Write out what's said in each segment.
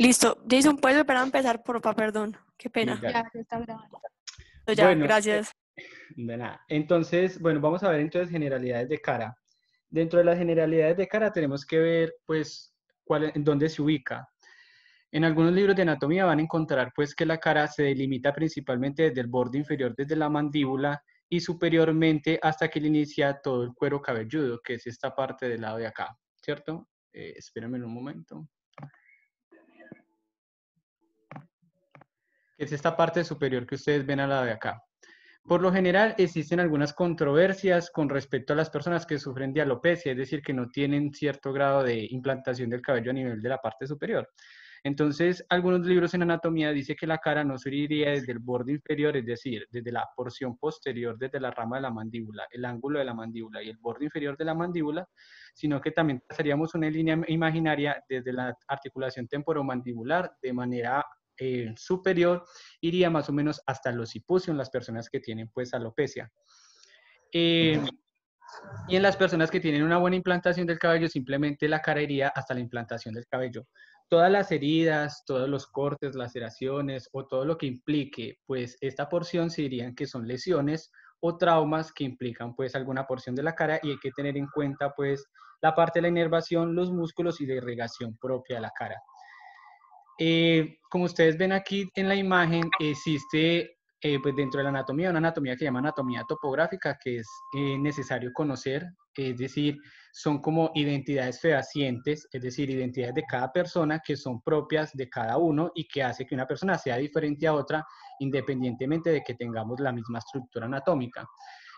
Listo. Jason, ¿puedes volver a empezar, porfa? Perdón. Qué Sí, pena. dale. Ya se está grabando. Ya, Bueno, gracias. de nada. Entonces, bueno, vamos a ver entonces generalidades de cara. Dentro de las generalidades de cara tenemos que ver, pues, en dónde se ubica. En algunos libros de anatomía van a encontrar, pues, que la cara se delimita principalmente desde el borde inferior, desde la mandíbula, y superiormente hasta que le inicia todo el cuero cabelludo, que es esta parte del lado de acá, ¿cierto? Espérenme un momento. Es esta parte superior que ustedes ven al lado de acá. Por lo general, existen algunas controversias con respecto a las personas que sufren de alopecia, es decir, que no tienen cierto grado de implantación del cabello a nivel de la parte superior. Entonces, algunos libros en anatomía dicen que la cara no se iría desde el borde inferior, es decir, desde la porción posterior, desde la rama de la mandíbula, el ángulo de la mandíbula y el borde inferior de la mandíbula, sino que también trazaríamos una línea imaginaria desde la articulación temporomandibular de manera superior, iría más o menos hasta el occipucio en las personas que tienen pues alopecia. Y en las personas que tienen una buena implantación del cabello, simplemente la cara iría hasta la implantación del cabello. Todas las heridas, todos los cortes, laceraciones o todo lo que implique pues esta porción se dirían que son lesiones o traumas que implican pues alguna porción de la cara, y hay que tener en cuenta pues la parte de la inervación, los músculos y la irrigación propia de la cara. Como ustedes ven aquí en la imagen, existe pues dentro de la anatomía una anatomía que se llama anatomía topográfica, que es necesario conocer, es decir, son como identidades fehacientes, es decir, identidades de cada persona que son propias de cada uno y que hace que una persona sea diferente a otra independientemente de que tengamos la misma estructura anatómica.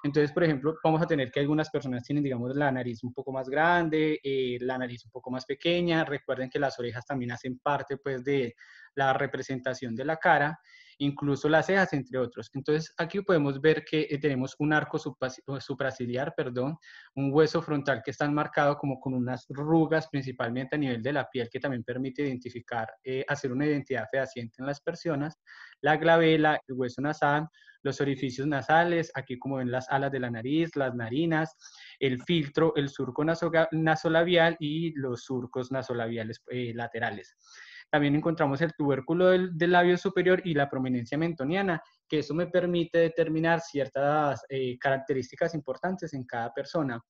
Entonces, por ejemplo, vamos a tener que algunas personas tienen, digamos, la nariz un poco más grande, la nariz un poco más pequeña. Recuerden que las orejas también hacen parte, pues, de la representación de la cara, incluso las cejas, entre otros. Entonces, aquí podemos ver que tenemos un arco supraciliar, perdón, un hueso frontal que está enmarcado como con unas rugas, principalmente a nivel de la piel, que también permite identificar, hacer una identidad fehaciente en las personas, la glabela, el hueso nasal, los orificios nasales, aquí como ven las alas de la nariz, las narinas, el filtro, el surco nasolabial y los surcos nasolabiales laterales. También encontramos el tubérculo del labio superior y la prominencia mentoniana, que eso me permite determinar ciertas características importantes en cada persona.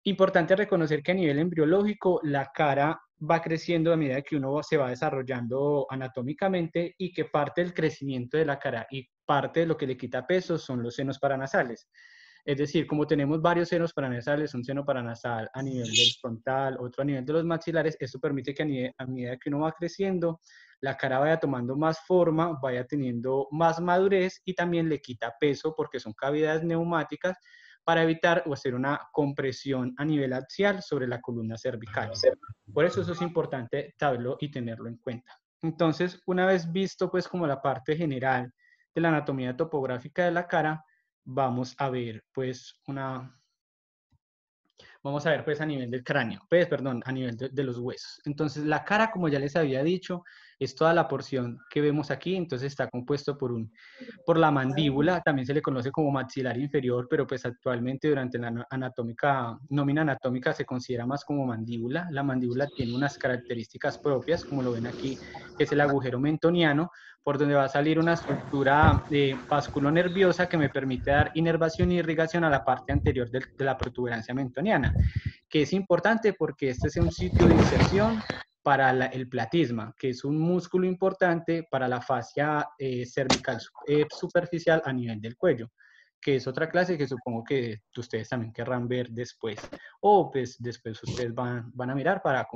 Importante reconocer que a nivel embriológico la cara va creciendo a medida que uno se va desarrollando anatómicamente, y que parte del crecimiento de la cara y parte de lo que le quita peso son los senos paranasales. Es decir, como tenemos varios senos paranasales, un seno paranasal a nivel del frontal, otro a nivel de los maxilares, esto permite que a medida que uno va creciendo, la cara vaya tomando más forma, vaya teniendo más madurez, y también le quita peso porque son cavidades neumáticas para evitar o hacer una compresión a nivel axial sobre la columna cervical. Por eso es importante saberlo y tenerlo en cuenta. Entonces, una vez visto pues como la parte general de la anatomía topográfica de la cara, vamos a ver pues a nivel del cráneo, pues perdón, a nivel de los huesos. Entonces la cara, como ya les había dicho, es toda la porción que vemos aquí. Entonces está compuesto por la mandíbula, también se le conoce como maxilar inferior, pero pues actualmente durante la nómina anatómica se considera más como mandíbula. La mandíbula tiene unas características propias, como lo ven aquí, que es el agujero mentoniano, por donde va a salir una estructura vasculonerviosa que me permite dar inervación e irrigación a la parte anterior de la protuberancia mentoniana, que es importante porque este es un sitio de inserción para el platisma, que es un músculo importante para la fascia cervical superficial a nivel del cuello, que es otra clase que supongo que ustedes también querrán ver después, o pues después ustedes van a mirar para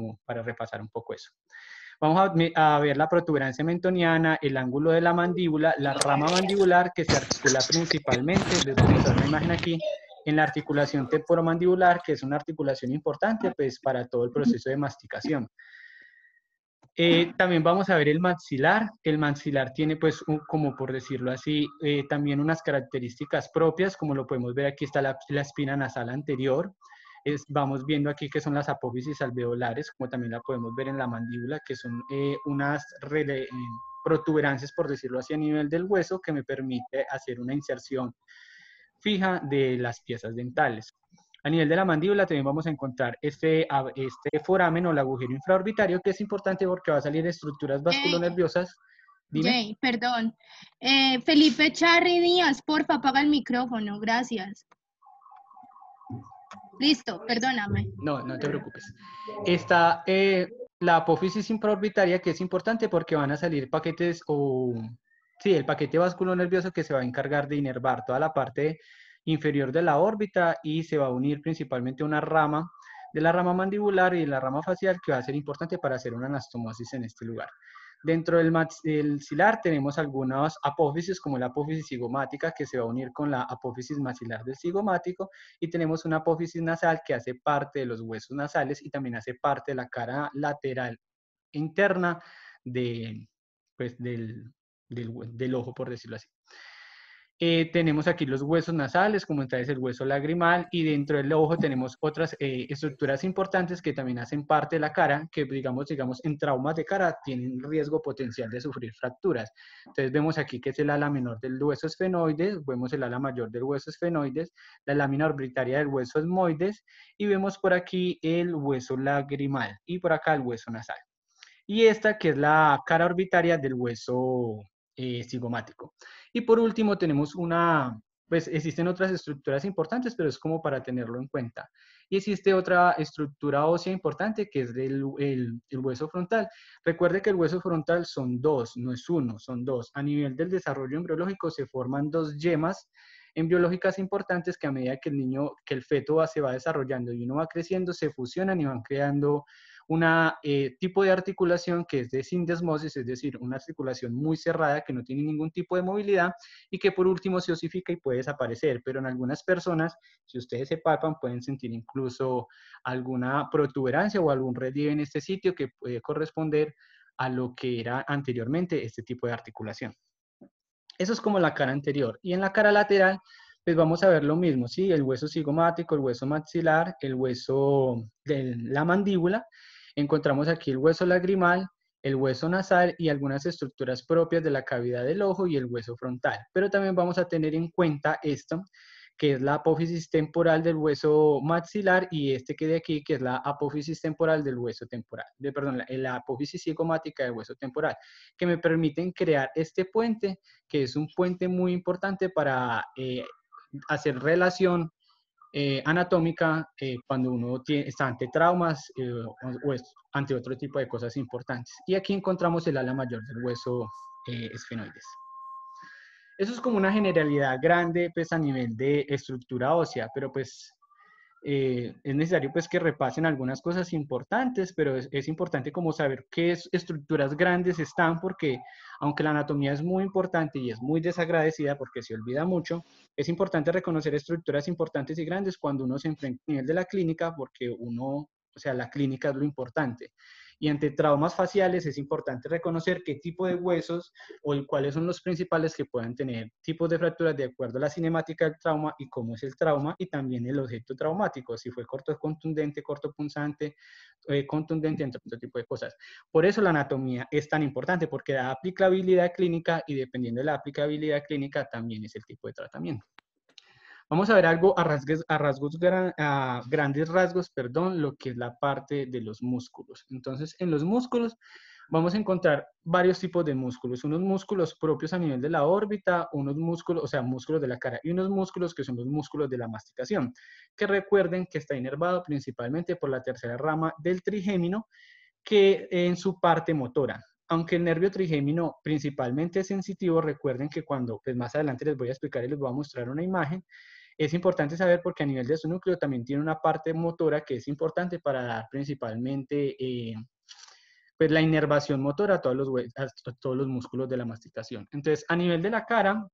repasar un poco eso. Vamos a ver la protuberancia mentoniana, el ángulo de la mandíbula, la rama mandibular que se articula principalmente, les voy a mostrar una imagen aquí, en la articulación temporomandibular, que es una articulación importante pues para todo el proceso de masticación. También vamos a ver el maxilar. El maxilar tiene, pues, como por decirlo así, también unas características propias, como lo podemos ver aquí está la espina nasal anterior. Vamos viendo aquí que son las apófisis alveolares, como también la podemos ver en la mandíbula, que son unas protuberancias, por decirlo así, a nivel del hueso, que me permite hacer una inserción fija de las piezas dentales. A nivel de la mandíbula también vamos a encontrar este foramen o el agujero infraorbitario, que es importante porque va a salir estructuras vasculonerviosas. Dime. Jay, perdón. Felipe Charri Díaz, porfa, apaga el micrófono, gracias. Listo, perdóname. No, no te preocupes. Está la apófisis infraorbitaria, que es importante porque van a salir paquetes sí, el paquete vasculonervioso que se va a encargar de inervar toda la parte inferior de la órbita y se va a unir principalmente a una rama de la rama mandibular y la rama facial que va a ser importante para hacer una anastomosis en este lugar. Dentro del maxilar tenemos algunas apófisis, como la apófisis cigomática, que se va a unir con la apófisis maxilar del cigomático, y tenemos una apófisis nasal que hace parte de los huesos nasales y también hace parte de la cara lateral interna pues, del ojo, por decirlo así. Tenemos aquí los huesos nasales, como entonces el hueso lagrimal, y dentro del ojo tenemos otras estructuras importantes que también hacen parte de la cara, que digamos, en traumas de cara tienen riesgo potencial de sufrir fracturas. Entonces vemos aquí que es el ala menor del hueso esfenoides, vemos el ala mayor del hueso esfenoides, la lámina orbitaria del hueso esmoides, y vemos por aquí el hueso lagrimal, y por acá el hueso nasal. Y esta que es la cara orbitaria del hueso cigomático. Y por último tenemos pues existen otras estructuras importantes, pero es como para tenerlo en cuenta. Y existe otra estructura ósea importante que es el hueso frontal. Recuerde que el hueso frontal son dos, no es uno, son dos. A nivel del desarrollo embriológico se forman dos yemas embriológicas importantes que a medida que el feto se va desarrollando y uno va creciendo, se fusionan y van creando un tipo de articulación que es de sindesmosis, es decir, una articulación muy cerrada que no tiene ningún tipo de movilidad y que por último se osifica y puede desaparecer. Pero en algunas personas, si ustedes se palpan, pueden sentir incluso alguna protuberancia o algún relieve en este sitio que puede corresponder a lo que era anteriormente este tipo de articulación. Eso es como la cara anterior. Y en la cara lateral, pues vamos a ver lo mismo, ¿sí? El hueso cigomático, el hueso maxilar, el hueso de la mandíbula. Encontramos aquí el hueso lagrimal, el hueso nasal y algunas estructuras propias de la cavidad del ojo y el hueso frontal. Pero también vamos a tener en cuenta esto, que es la apófisis temporal del hueso maxilar, y este que de aquí, que es la apófisis temporal del hueso temporal, perdón, la apófisis cigomática del hueso temporal, que me permiten crear este puente, que es un puente muy importante para hacer relación anatómica cuando uno está ante traumas o ante otro tipo de cosas importantes. Y aquí encontramos el ala mayor del hueso esfenoides. Eso es como una generalidad grande pues a nivel de estructura ósea, pero pues es necesario pues que repasen algunas cosas importantes, pero es importante como saber qué estructuras grandes están, porque aunque la anatomía es muy importante y es muy desagradecida porque se olvida mucho, es importante reconocer estructuras importantes y grandes cuando uno se enfrenta a nivel de la clínica, porque o sea, la clínica es lo importante. Y ante traumas faciales es importante reconocer qué tipo de huesos o cuáles son los principales que puedan tener tipos de fracturas de acuerdo a la cinemática del trauma y cómo es el trauma y también el objeto traumático, si fue corto contundente, corto punzante, contundente, entre otro tipo de cosas. Por eso la anatomía es tan importante, porque da aplicabilidad clínica y dependiendo de la aplicabilidad clínica también es el tipo de tratamiento. Vamos a ver algo a grandes rasgos, perdón, lo que es la parte de los músculos. Entonces, en los músculos vamos a encontrar varios tipos de músculos. Unos músculos propios a nivel de la órbita, unos músculos, o sea, músculos de la cara, y unos músculos que son los músculos de la masticación, que recuerden que está inervado principalmente por la tercera rama del trigémino, que en su parte motora. Aunque el nervio trigémino principalmente es sensitivo, recuerden que cuando, pues más adelante les voy a explicar y les voy a mostrar una imagen, es importante saber porque a nivel de su núcleo también tiene una parte motora que es importante para dar principalmente pues la inervación motora a todos los músculos de la masticación. Entonces, a nivel de la cara,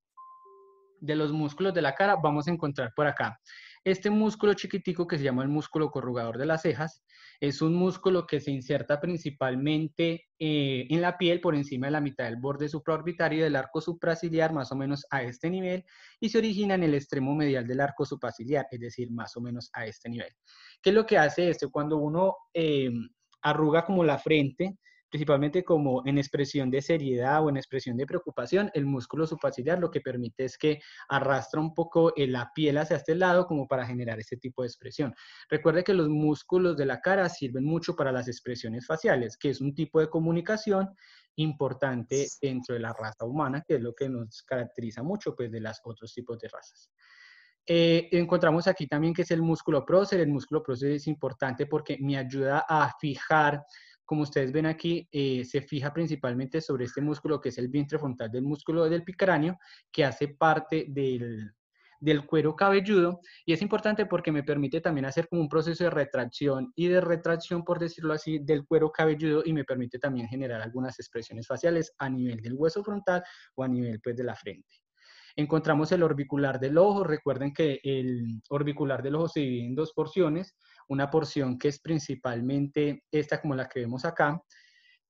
de los músculos de la cara, vamos a encontrar por acá este músculo chiquitico que se llama el músculo corrugador de las cejas. Es un músculo que se inserta principalmente en la piel por encima de la mitad del borde supraorbitario del arco supraciliar, más o menos a este nivel, y se origina en el extremo medial del arco supraciliar, es decir, más o menos a este nivel. ¿Qué es lo que hace esto? Cuando uno arruga como la frente, principalmente como en expresión de seriedad o en expresión de preocupación, el músculo subfacial lo que permite es que arrastra un poco la piel hacia este lado como para generar este tipo de expresión. Recuerde que los músculos de la cara sirven mucho para las expresiones faciales, que es un tipo de comunicación importante dentro de la raza humana, que es lo que nos caracteriza mucho pues, de los otros tipos de razas. Encontramos aquí también que es el músculo prócer. El músculo prócer es importante porque me ayuda a fijar, como ustedes ven aquí, se fija principalmente sobre este músculo que es el vientre frontal del músculo del cráneo, que hace parte del cuero cabelludo, y es importante porque me permite también hacer como un proceso de retracción y de retracción, por decirlo así, del cuero cabelludo, y me permite también generar algunas expresiones faciales a nivel del hueso frontal o a nivel pues de la frente. Encontramos el orbicular del ojo. Recuerden que el orbicular del ojo se divide en dos porciones. Una porción que es principalmente esta como la que vemos acá,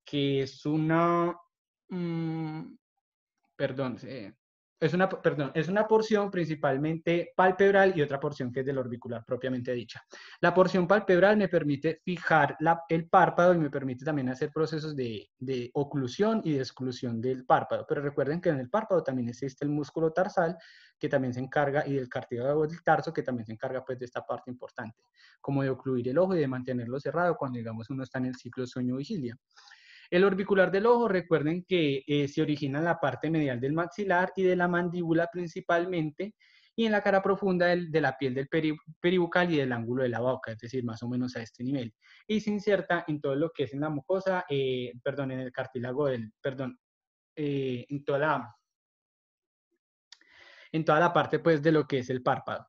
que es una, perdón, es una porción principalmente palpebral y otra porción que es del orbicular propiamente dicha. La porción palpebral me permite fijar el párpado y me permite también hacer procesos de oclusión y de exclusión del párpado. Pero recuerden que en el párpado también existe el músculo tarsal que también se encarga, y del cartílago del tarso que también se encarga pues de esta parte importante, como de ocluir el ojo y de mantenerlo cerrado cuando digamos uno está en el ciclo sueño-vigilia. El orbicular del ojo, recuerden que se origina en la parte medial del maxilar y de la mandíbula principalmente, y en la cara profunda de la piel del peribucal y del ángulo de la boca, es decir, más o menos a este nivel. Y se inserta en todo lo que es en la mucosa, en el cartílago en toda la parte pues de lo que es el párpado.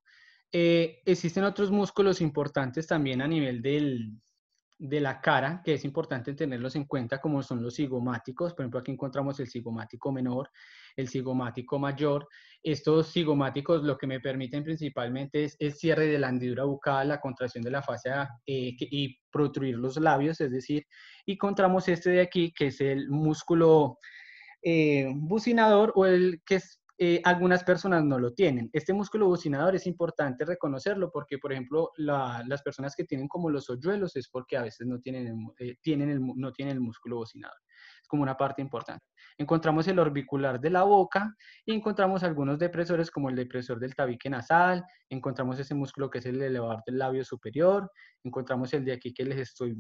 Existen otros músculos importantes también a nivel de la cara, que es importante tenerlos en cuenta, como son los cigomáticos. Por ejemplo, aquí encontramos el cigomático menor, el cigomático mayor. Estos cigomáticos lo que me permiten principalmente es el cierre de la hendidura bucal, la contracción de la fascia y protruir los labios, es decir, y encontramos este de aquí, que es el músculo bucinador, o el que es algunas personas no lo tienen. Este músculo bucinador es importante reconocerlo porque, por ejemplo, las personas que tienen como los hoyuelos es porque a veces no tienen no tienen el músculo bucinador. Es como una parte importante. Encontramos el orbicular de la boca y encontramos algunos depresores como el depresor del tabique nasal. Encontramos ese músculo que es el elevador del labio superior. Encontramos el de aquí que les estoy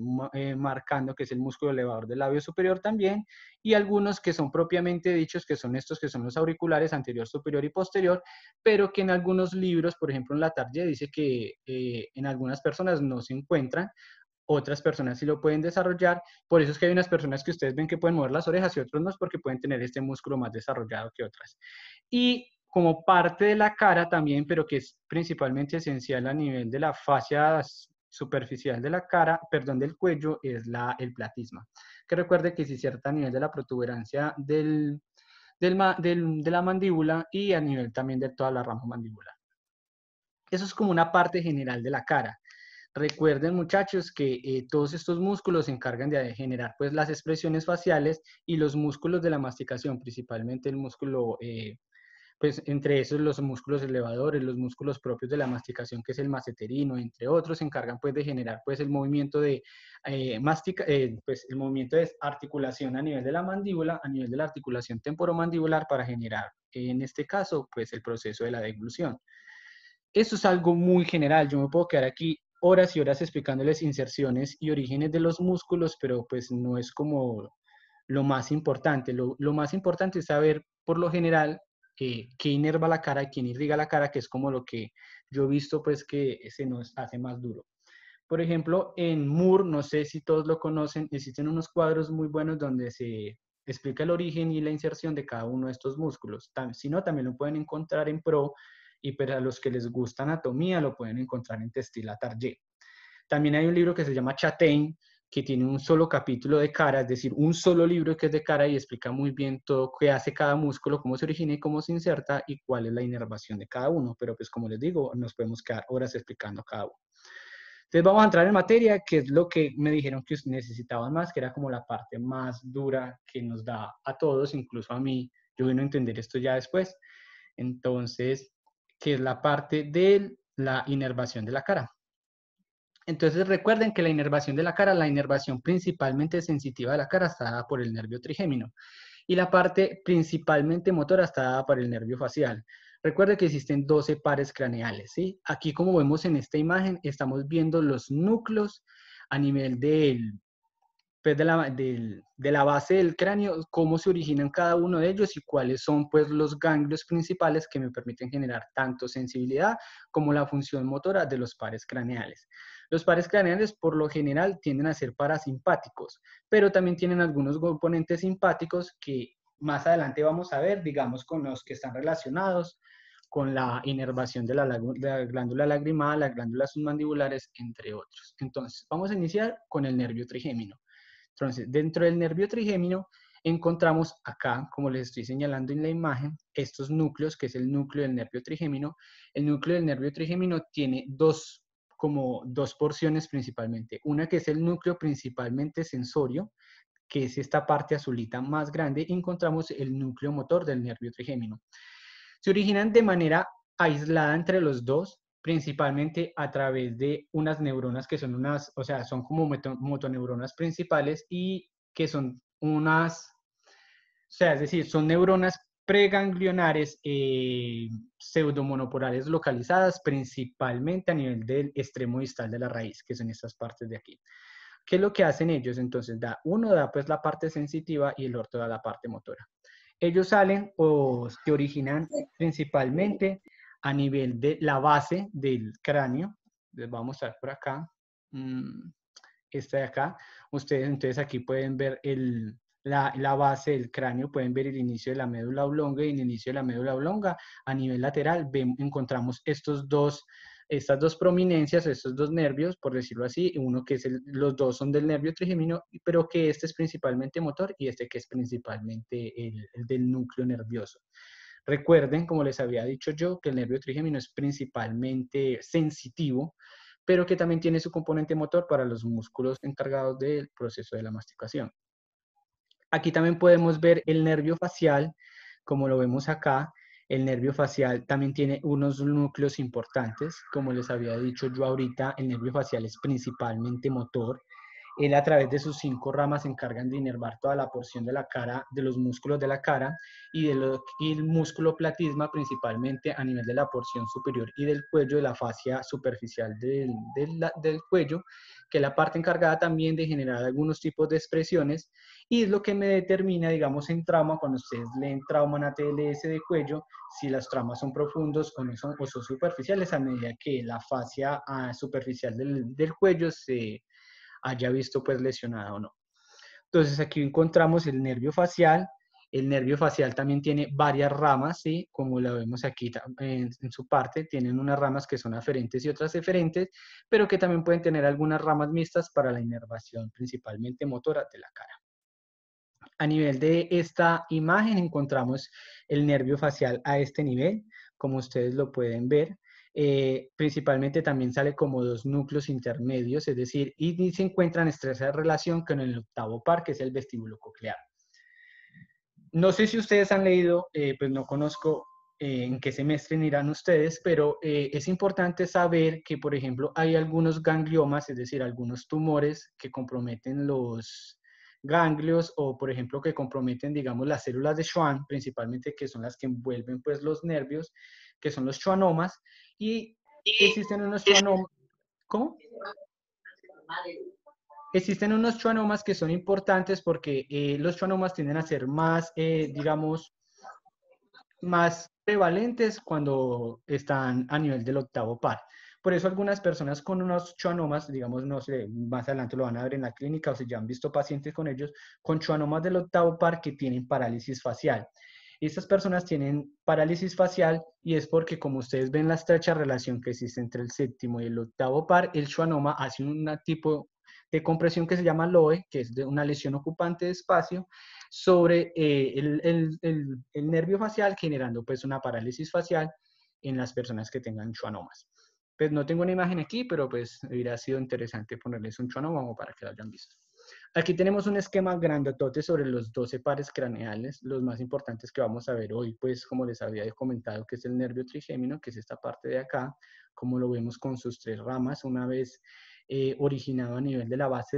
marcando, que es el músculo elevador del labio superior también, y algunos que son propiamente dichos, que son estos que son los auriculares anterior, superior y posterior, pero que en algunos libros, por ejemplo en la Target, dice que en algunas personas no se encuentran, otras personas sí lo pueden desarrollar. Por eso es que hay unas personas que ustedes ven que pueden mover las orejas y otros no, es porque pueden tener este músculo más desarrollado que otras. Y como parte de la cara también, pero que es principalmente esencial a nivel de la fascia superficial de la cara, perdón, del cuello, es el platisma. Que recuerde que se inserta a nivel de la protuberancia de la mandíbula y a nivel también de toda la rama mandibular. Eso es como una parte general de la cara. Recuerden, muchachos, que todos estos músculos se encargan de generar pues las expresiones faciales, y los músculos de la masticación, principalmente el músculo, pues entre esos los músculos elevadores, los músculos propios de la masticación, que es el masseterino, entre otros, se encargan pues de generar pues el movimiento de pues el movimiento de articulación a nivel de la mandíbula, a nivel de la articulación temporomandibular, para generar, en este caso, pues el proceso de la deglución. Esto es algo muy general. Yo me puedo quedar aquí horas y horas explicándoles inserciones y orígenes de los músculos, pero pues no es como lo más importante. Lo más importante es saber, por lo general, qué inerva la cara y quién irriga la cara, que es como lo que yo he visto pues que se nos hace más duro. Por ejemplo, en Moore, no sé si todos lo conocen, existen unos cuadros muy buenos donde se explica el origen y la inserción de cada uno de estos músculos. Si no, también lo pueden encontrar en Pro, y para los que les gusta anatomía lo pueden encontrar en Textile Target. También hay un libro que se llama Chatain, que tiene un solo capítulo de cara, es decir, un solo libro que es de cara, y explica muy bien todo qué hace cada músculo, cómo se origina y cómo se inserta, y cuál es la inervación de cada uno. Pero pues como les digo, nos podemos quedar horas explicando cada uno. Entonces vamos a entrar en materia, que es lo que me dijeron que necesitaban más, que era como la parte más dura que nos da a todos, incluso a mí. Yo vine a entender esto ya después. Entonces, que es la parte de la inervación de la cara. Entonces recuerden que la inervación de la cara, la inervación principalmente sensitiva de la cara está dada por el nervio trigémino y la parte principalmente motora está dada por el nervio facial. Recuerde que existen 12 pares craneales, ¿sí? Aquí como vemos en esta imagen estamos viendo los núcleos a nivel pues de la base del cráneo, cómo se originan cada uno de ellos y cuáles son pues los ganglios principales que me permiten generar tanto sensibilidad como la función motora de los pares craneales. Los pares craneales por lo general tienden a ser parasimpáticos, pero también tienen algunos componentes simpáticos que más adelante vamos a ver, digamos con los que están relacionados con la inervación de la glándula lagrimal, las glándulas submandibulares, entre otros. Entonces, vamos a iniciar con el nervio trigémino. Entonces, dentro del nervio trigémino encontramos acá, como les estoy señalando en la imagen, estos núcleos, que es el núcleo del nervio trigémino. El núcleo del nervio trigémino tiene como dos porciones principalmente. Una que es el núcleo principalmente sensorio, que es esta parte azulita más grande, y encontramos el núcleo motor del nervio trigémino. Se originan de manera aislada entre los dos, principalmente a través de unas neuronas que son unas, o sea, son como motoneuronas principales y que son unas, o sea, es decir, son neuronas preganglionares pseudomonopolares localizadas principalmente a nivel del extremo distal de la raíz, que son estas partes de aquí. ¿Qué es lo que hacen ellos? Entonces, uno da pues la parte sensitiva y el otro da la parte motora. Ellos salen o se originan principalmente a nivel de la base del cráneo. Les voy a mostrar por acá. Esta de acá. Ustedes entonces aquí pueden ver la base del cráneo, pueden ver el inicio de la médula oblonga y el inicio de la médula oblonga. A nivel lateral encontramos estas dos prominencias, estos dos nervios, por decirlo así, uno que es los dos son del nervio trigémino, pero que este es principalmente motor y este que es principalmente el del núcleo nervioso. Recuerden, como les había dicho yo, que el nervio trigémino es principalmente sensitivo, pero que también tiene su componente motor para los músculos encargados del proceso de la masticación. Aquí también podemos ver el nervio facial, como lo vemos acá. El nervio facial también tiene unos núcleos importantes. Como les había dicho yo ahorita, el nervio facial es principalmente motor. Él a través de sus 5 ramas se encargan de inervar toda la porción de la cara, de los músculos de la cara y el músculo platisma principalmente a nivel de la porción superior y del cuello, de la fascia superficial del cuello, que es la parte encargada también de generar algunos tipos de expresiones y es lo que me determina, digamos, en trauma, cuando ustedes leen trauma en ATLS de cuello, si los traumas son profundos o no son, o son superficiales a medida que la fascia superficial del cuello se haya visto pues lesionada o no. Entonces aquí encontramos el nervio facial. El nervio facial también tiene varias ramas, ¿sí? Como lo vemos aquí en su parte, tienen unas ramas que son aferentes y otras eferentes, pero que también pueden tener algunas ramas mixtas para la inervación, principalmente motora de la cara. A nivel de esta imagen encontramos el nervio facial a este nivel, como ustedes lo pueden ver. Principalmente también sale como dos núcleos intermedios, es decir, y se encuentran estrecha relación con el octavo par, que es el vestíbulo coclear. No sé si ustedes han leído, pues no conozco en qué semestre irán ustedes, pero es importante saber que, por ejemplo, hay algunos gangliomas, es decir, algunos tumores que comprometen los ganglios o, por ejemplo, que comprometen, digamos, las células de Schwann, principalmente que son las que envuelven, pues, los nervios, que son los schwannomas, y existen unos schwannomas, ¿cómo? Existen unos schwannomas que son importantes porque los schwannomas tienden a ser más, digamos, más prevalentes cuando están a nivel del octavo par. Por eso algunas personas con unos schwannomas, digamos, no sé, más adelante lo van a ver en la clínica o si ya han visto pacientes con ellos, con schwannomas del octavo par que tienen parálisis facial. Estas personas tienen parálisis facial y es porque, como ustedes ven la estrecha relación que existe entre el séptimo y el octavo par, el schwannoma hace un tipo de compresión que se llama LOE, que es de una lesión ocupante de espacio, sobre el nervio facial, generando pues una parálisis facial en las personas que tengan schwannomas. Pues no tengo una imagen aquí, pero pues hubiera sido interesante ponerles un schwannoma para que lo hayan visto. Aquí tenemos un esquema grandotote sobre los 12 pares craneales, los más importantes que vamos a ver hoy, pues como les había comentado, que es el nervio trigémino, que es esta parte de acá, como lo vemos con sus 3 ramas. Una vez originado a nivel de la base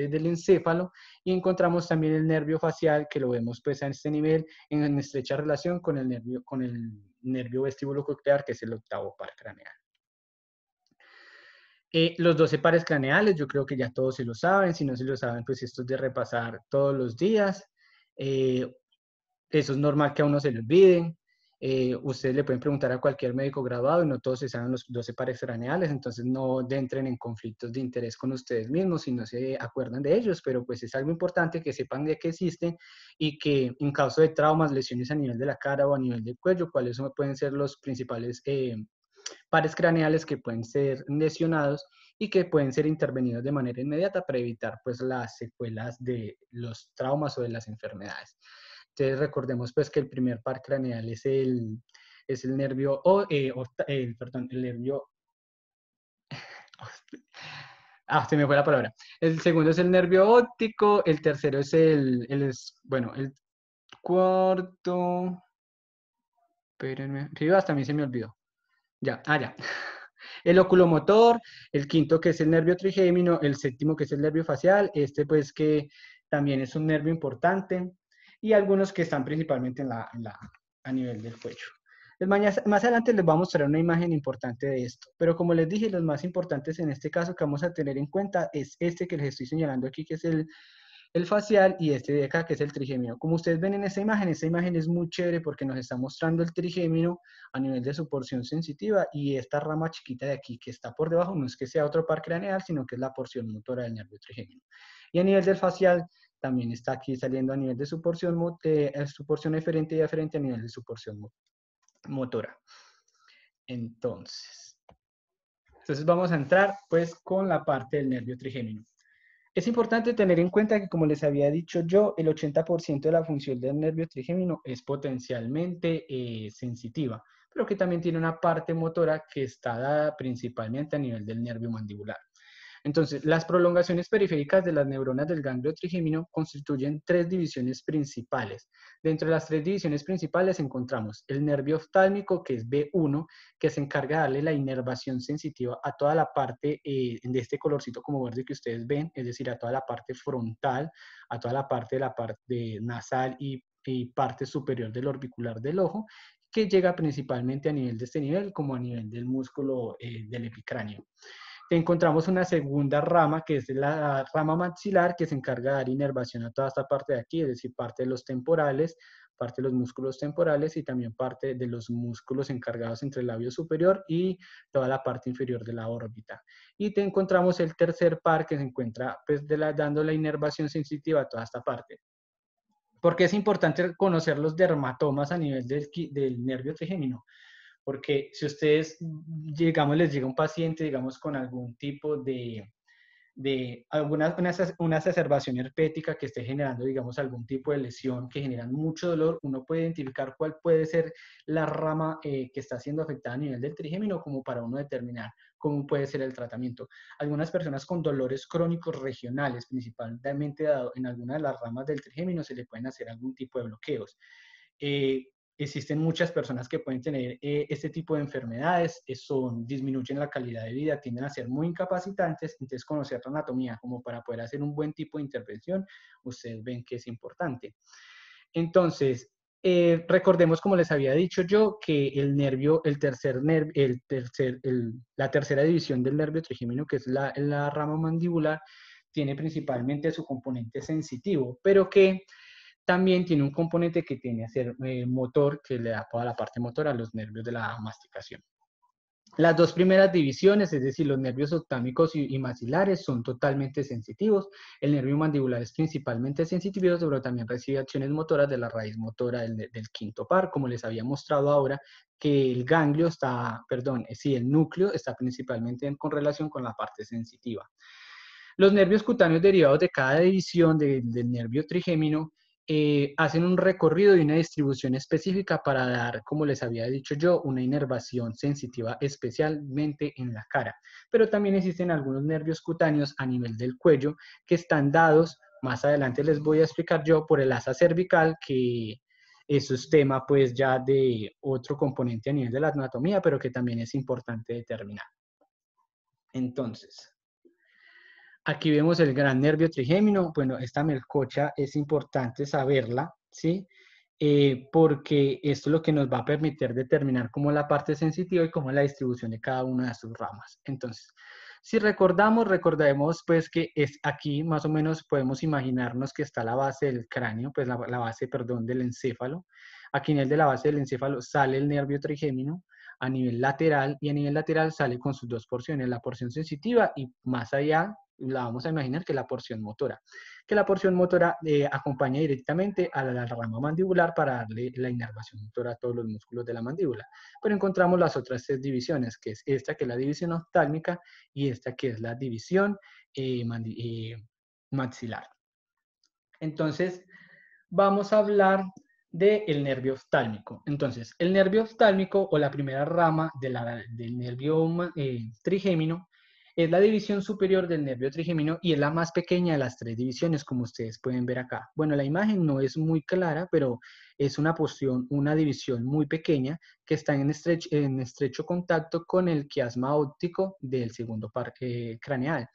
del encéfalo, y encontramos también el nervio facial, que lo vemos pues a este nivel en estrecha relación con el nervio vestíbulo-coclear, que es el octavo par craneal. Los 12 pares craneales, yo creo que ya todos se lo saben. Si no se lo saben, pues esto es de repasar todos los días. Eso es normal que a uno se le olviden. Ustedes le pueden preguntar a cualquier médico graduado y no todos se saben los 12 pares craneales, entonces no entren en conflictos de interés con ustedes mismos si no se acuerdan de ellos, pero pues es algo importante que sepan de que existen y que en caso de traumas, lesiones a nivel de la cara o a nivel del cuello, cuáles pueden ser los principales pares craneales que pueden ser lesionados y que pueden ser intervenidos de manera inmediata para evitar pues las secuelas de los traumas o de las enfermedades. Entonces recordemos pues que el primer par craneal es el nervio, perdón, el nervio, se me fue la palabra. El segundo es el nervio óptico, el tercero es el cuarto, espérenme, sí, hasta a mí se me olvidó. Ya. El oculomotor, el quinto que es el nervio trigémino, el séptimo que es el nervio facial, este pues que también es un nervio importante, y algunos que están principalmente a nivel del cuello. Más adelante les voy a mostrar una imagen importante de esto, pero como les dije, los más importantes en este caso que vamos a tener en cuenta es este que les estoy señalando aquí, que es el facial, y este de acá, que es el trigémino. Como ustedes ven en esta imagen es muy chévere porque nos está mostrando el trigémino a nivel de su porción sensitiva, y esta rama chiquita de aquí que está por debajo no es que sea otro par craneal, sino que es la porción motora del nervio trigémino. Y a nivel del facial también está aquí saliendo a nivel de su porción eferente y aferente a nivel de su porción motora. Entonces vamos a entrar pues con la parte del nervio trigémino. Es importante tener en cuenta que, como les había dicho yo, el 80% de la función del nervio trigémino es potencialmente sensitiva, pero que también tiene una parte motora que está dada principalmente a nivel del nervio mandibular. Entonces, las prolongaciones periféricas de las neuronas del ganglio trigémino constituyen tres divisiones principales. Dentro de las tres divisiones principales encontramos el nervio oftálmico, que es B1, que se encarga de darle la inervación sensitiva a toda la parte de este colorcito como verde que ustedes ven, es decir, a toda la parte frontal, a toda la parte nasal y parte superior del orbicular del ojo, que llega principalmente a nivel de este nivel como a nivel del músculo del epicráneo. Encontramos una segunda rama, que es la rama maxilar, que se encarga de dar inervación a toda esta parte de aquí, es decir, parte de los temporales, parte de los músculos temporales y también parte de los músculos encargados entre el labio superior y toda la parte inferior de la órbita. Y te encontramos el tercer par, que se encuentra pues, dando la inervación sensitiva a toda esta parte. ¿Por qué es importante conocer los dermatomas a nivel del nervio trigémino? Porque si ustedes, digamos, les llega un paciente, digamos, con algún tipo de una exacerbación herpética que esté generando, digamos, algún tipo de lesión que genera mucho dolor, uno puede identificar cuál puede ser la rama que está siendo afectada a nivel del trigémino, como para uno determinar cómo puede ser el tratamiento. Algunas personas con dolores crónicos regionales, principalmente dado en alguna de las ramas del trigémino, se le pueden hacer algún tipo de bloqueos. Existen muchas personas que pueden tener este tipo de enfermedades, disminuyen la calidad de vida, tienden a ser muy incapacitantes, entonces conocer la anatomía como para poder hacer un buen tipo de intervención, ustedes ven que es importante. Entonces, recordemos, como les había dicho yo, que la tercera división del nervio trigémino, que es la rama mandibular, tiene principalmente su componente sensitivo, pero que también tiene un componente que tiene a ser motor, que le da toda la parte motora a los nervios de la masticación. Las dos primeras divisiones, es decir, los nervios optámicos y maxilares, son totalmente sensitivos. El nervio mandibular es principalmente sensitivo, pero también recibe acciones motoras de la raíz motora del quinto par, como les había mostrado ahora, que el núcleo está principalmente con relación con la parte sensitiva. Los nervios cutáneos derivados de cada división del nervio trigémino hacen un recorrido y una distribución específica para dar, como les había dicho yo, una inervación sensitiva especialmente en la cara. Pero también existen algunos nervios cutáneos a nivel del cuello que están dados, más adelante les voy a explicar yo, por el asa cervical, que eso es tema pues ya de otro componente a nivel de la anatomía, pero que también es importante determinar. Entonces, Aquí vemos el gran nervio trigémino. Bueno, esta melcocha es importante saberla, ¿sí? Porque esto es lo que nos va a permitir determinar cómo es la parte sensitiva y cómo es la distribución de cada una de sus ramas. Entonces, si recordemos pues que es aquí más o menos podemos imaginarnos que está la base del cráneo, pues la base, perdón, del encéfalo. Aquí en el de la base del encéfalo sale el nervio trigémino a nivel lateral y a nivel lateral sale con sus dos porciones, la porción sensitiva y más allá la vamos a imaginar que la porción motora. Que la porción motora acompaña directamente a la rama mandibular para darle la inervación motora a todos los músculos de la mandíbula. Pero encontramos las otras tres divisiones, que es esta que es la división oftálmica y esta que es la división maxilar. Entonces, vamos a hablar del nervio oftálmico. Entonces, el nervio oftálmico o la primera rama del nervio trigémino es la división superior del nervio trigémino y es la más pequeña de las tres divisiones, como ustedes pueden ver acá. Bueno, la imagen no es muy clara, pero es una división muy pequeña que está en estrecho contacto con el quiasma óptico del segundo par craneal.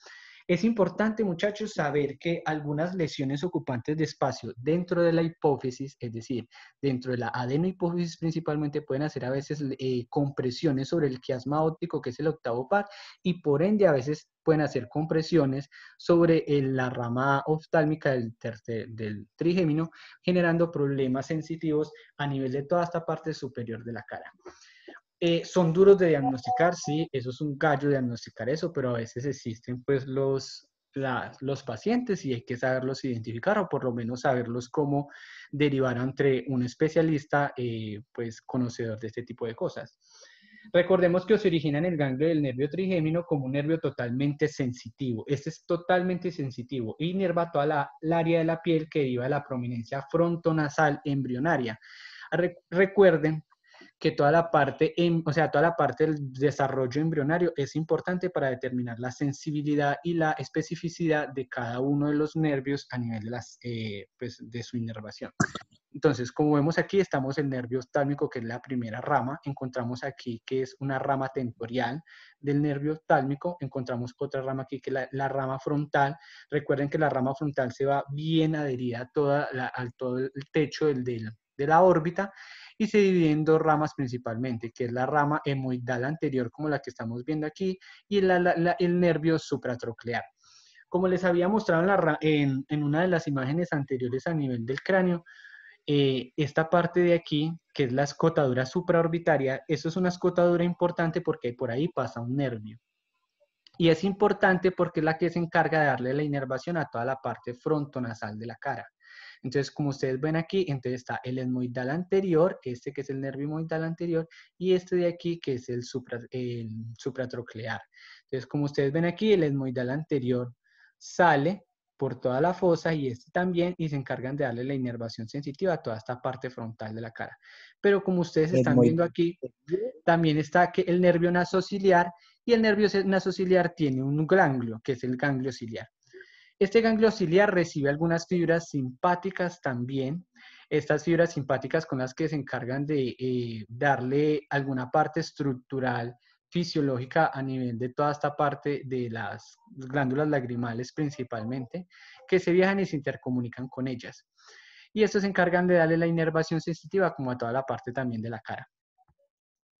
Es importante, muchachos, saber que algunas lesiones ocupantes de espacio dentro de la hipófisis, es decir, dentro de la adenohipófisis principalmente, pueden hacer a veces compresiones sobre el quiasma óptico, que es el octavo par, y por ende a veces pueden hacer compresiones sobre la rama oftálmica del trigémino, generando problemas sensitivos a nivel de toda esta parte superior de la cara. Son duros de diagnosticar, sí, eso es un gallo diagnosticar eso, pero a veces existen pues los pacientes y hay que saberlos identificar o por lo menos saberlos cómo derivar entre un especialista pues conocedor de este tipo de cosas. Recordemos que se origina en el ganglio del nervio trigémino como un nervio totalmente sensitivo. Este es totalmente sensitivo y inerva toda la área de la piel que deriva de la prominencia frontonasal embrionaria. Recuerden que toda la parte del desarrollo embrionario es importante para determinar la sensibilidad y la especificidad de cada uno de los nervios a nivel de su inervación. Entonces, como vemos aquí, estamos en el nervio oftálmico, que es la primera rama. Encontramos aquí que es una rama tentorial del nervio oftálmico. Encontramos otra rama aquí, que es la rama frontal. Recuerden que la rama frontal se va bien adherida a todo el techo de la órbita y se divide en dos ramas principalmente, que es la rama hemoidal anterior, como la que estamos viendo aquí, y el nervio supratroclear. Como les había mostrado en una de las imágenes anteriores a nivel del cráneo, esta parte de aquí, que es la escotadura supraorbitaria, eso es una escotadura importante porque por ahí pasa un nervio. Y es importante porque es la que se encarga de darle la inervación a toda la parte frontonasal de la cara. Entonces, como ustedes ven aquí, entonces está el etmoidal anterior, este que es el nervio etmoidal anterior, y este de aquí que es el supratroclear. Entonces, como ustedes ven aquí, el etmoidal anterior sale por toda la fosa y este también, y se encargan de darle la inervación sensitiva a toda esta parte frontal de la cara. Pero como ustedes están viendo aquí, también está el nervio nasociliar, y el nervio nasociliar tiene un ganglio, que es el ganglio ciliar. Este ganglio ciliar recibe algunas fibras simpáticas también. Estas fibras simpáticas con las que se encargan de darle alguna parte estructural fisiológica a nivel de toda esta parte de las glándulas lagrimales principalmente, que se viajan y se intercomunican con ellas. Y estos se encargan de darle la inervación sensitiva como a toda la parte también de la cara.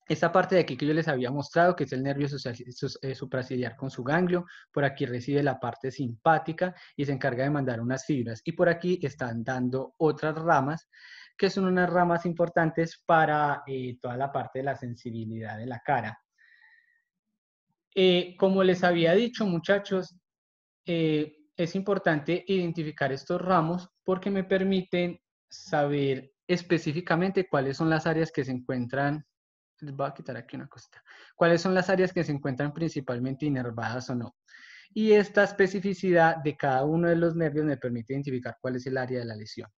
Esta parte de aquí que yo les había mostrado, que es el nervio supraciliar con su ganglio, por aquí recibe la parte simpática y se encarga de mandar unas fibras. Y por aquí están dando otras ramas, que son unas ramas importantes para toda la parte de la sensibilidad de la cara. Como les había dicho, muchachos, es importante identificar estos ramos porque me permiten saber específicamente cuáles son las áreas que se encuentran. Les voy a quitar aquí una cosita. ¿Cuáles son las áreas que se encuentran principalmente inervadas o no? Y esta especificidad de cada uno de los nervios me permite identificar cuál es el área de la lesión.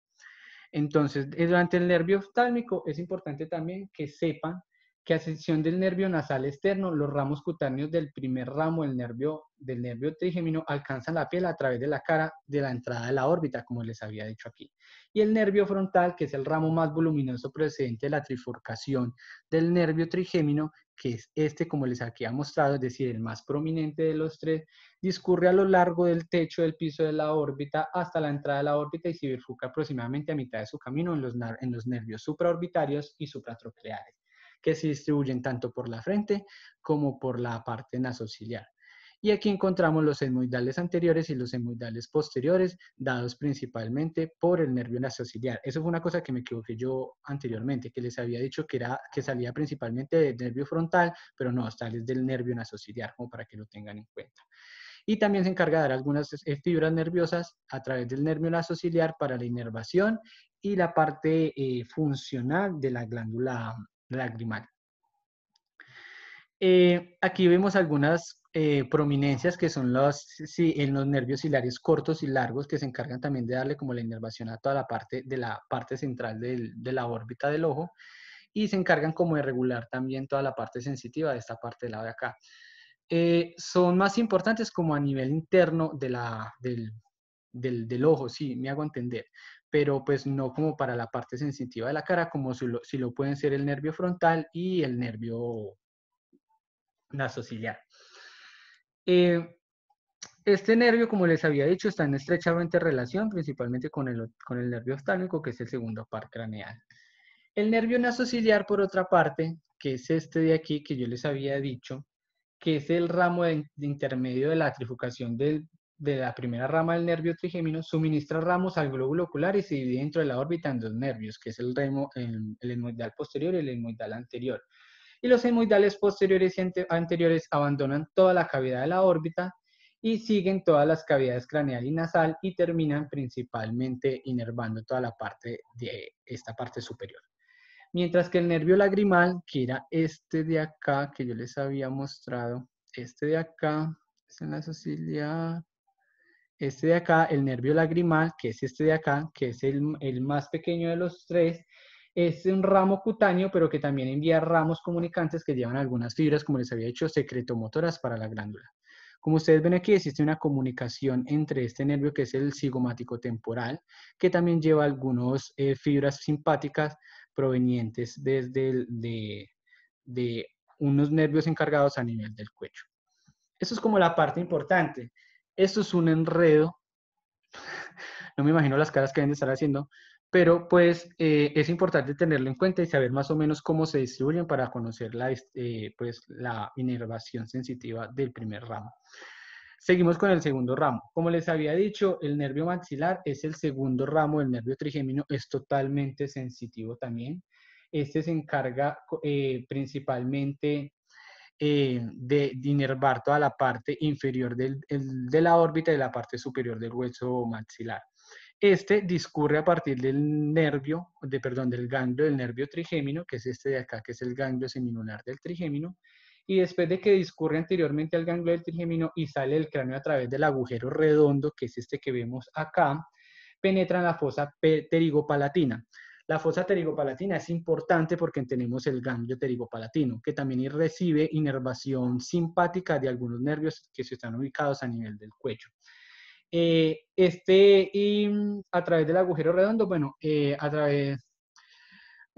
Entonces, durante el nervio oftálmico es importante también que sepan que a excepción del nervio nasal externo, los ramos cutáneos del primer ramo del nervio trigémino alcanzan la piel a través de la cara de la entrada de la órbita, como les había dicho aquí. Y el nervio frontal, que es el ramo más voluminoso procedente de la trifurcación del nervio trigémino, que es este, como les había mostrado, es decir, el más prominente de los tres, discurre a lo largo del techo del piso de la órbita hasta la entrada de la órbita y se bifurca aproximadamente a mitad de su camino en los nervios supraorbitarios y supratrocleares, que se distribuyen tanto por la frente como por la parte nasociliar. Y aquí encontramos los etmoidales anteriores y los etmoidales posteriores, dados principalmente por el nervio nasociliar. Eso fue una cosa que me equivoqué yo anteriormente, que les había dicho que salía principalmente del nervio frontal, pero no, sale del nervio nasociliar, como para que lo tengan en cuenta. Y también se encarga de dar algunas fibras nerviosas a través del nervio nasociliar para la inervación y la parte funcional de la glándula lagrimal. Aquí vemos algunas prominencias que son en los nervios ciliares cortos y largos, que se encargan también de darle como la inervación a toda la parte central de la órbita del ojo, y se encargan como de regular también toda la parte sensitiva de esta parte del lado de acá. Son más importantes como a nivel interno del ojo, sí, me hago entender, pero pues no como para la parte sensitiva de la cara, como si lo pueden ser el nervio frontal y el nervio nasociliar. Este nervio, como les había dicho, está en estrechamente relación principalmente con el nervio oftálmico, que es el segundo par craneal. El nervio nasociliar, por otra parte, que es este de aquí que yo les había dicho, que es el ramo de intermedio de la trifurcación de la primera rama del nervio trigémino, suministra ramos al glóbulo ocular y se divide dentro de la órbita en dos nervios, que es el etmoidal posterior y el etmoidal anterior. Y los etmoidales posteriores y anteriores abandonan toda la cavidad de la órbita y siguen todas las cavidades craneal y nasal y terminan principalmente inervando toda la parte de esta parte superior. Mientras que el nervio lagrimal, que era este de acá, que yo les había mostrado, este de acá, es en la ciliar, este de acá, el nervio lagrimal, que es este de acá, que es el más pequeño de los tres, es un ramo cutáneo, pero que también envía ramos comunicantes que llevan algunas fibras, como les había dicho, secretomotoras para la glándula. Como ustedes ven aquí, existe una comunicación entre este nervio, que es el cigomático temporal, que también lleva algunas fibras simpáticas provenientes de unos nervios encargados a nivel del cuello. Eso es como la parte importante. Esto es un enredo. No me imagino las caras que deben de estar haciendo, pero pues es importante tenerlo en cuenta y saber más o menos cómo se distribuyen para conocer pues, la inervación sensitiva del primer ramo. Seguimos con el segundo ramo. Como les había dicho, el nervio maxilar es el segundo ramo del nervio trigémino, es totalmente sensitivo también. Este se encarga principalmente de inervar toda la parte inferior de la órbita y la parte superior del hueso maxilar. Este discurre a partir del del ganglio del nervio trigémino, que es este de acá, que es el ganglio semilunar del trigémino, y después de que discurre anteriormente al ganglio del trigémino y sale del cráneo a través del agujero redondo, que es este que vemos acá, penetra en la fosa pterigopalatina. La fosa pterigopalatina es importante porque tenemos el ganglio pterigopalatino, que también recibe inervación simpática de algunos nervios que se están ubicados a nivel del cuello. Y a través del agujero redondo, bueno,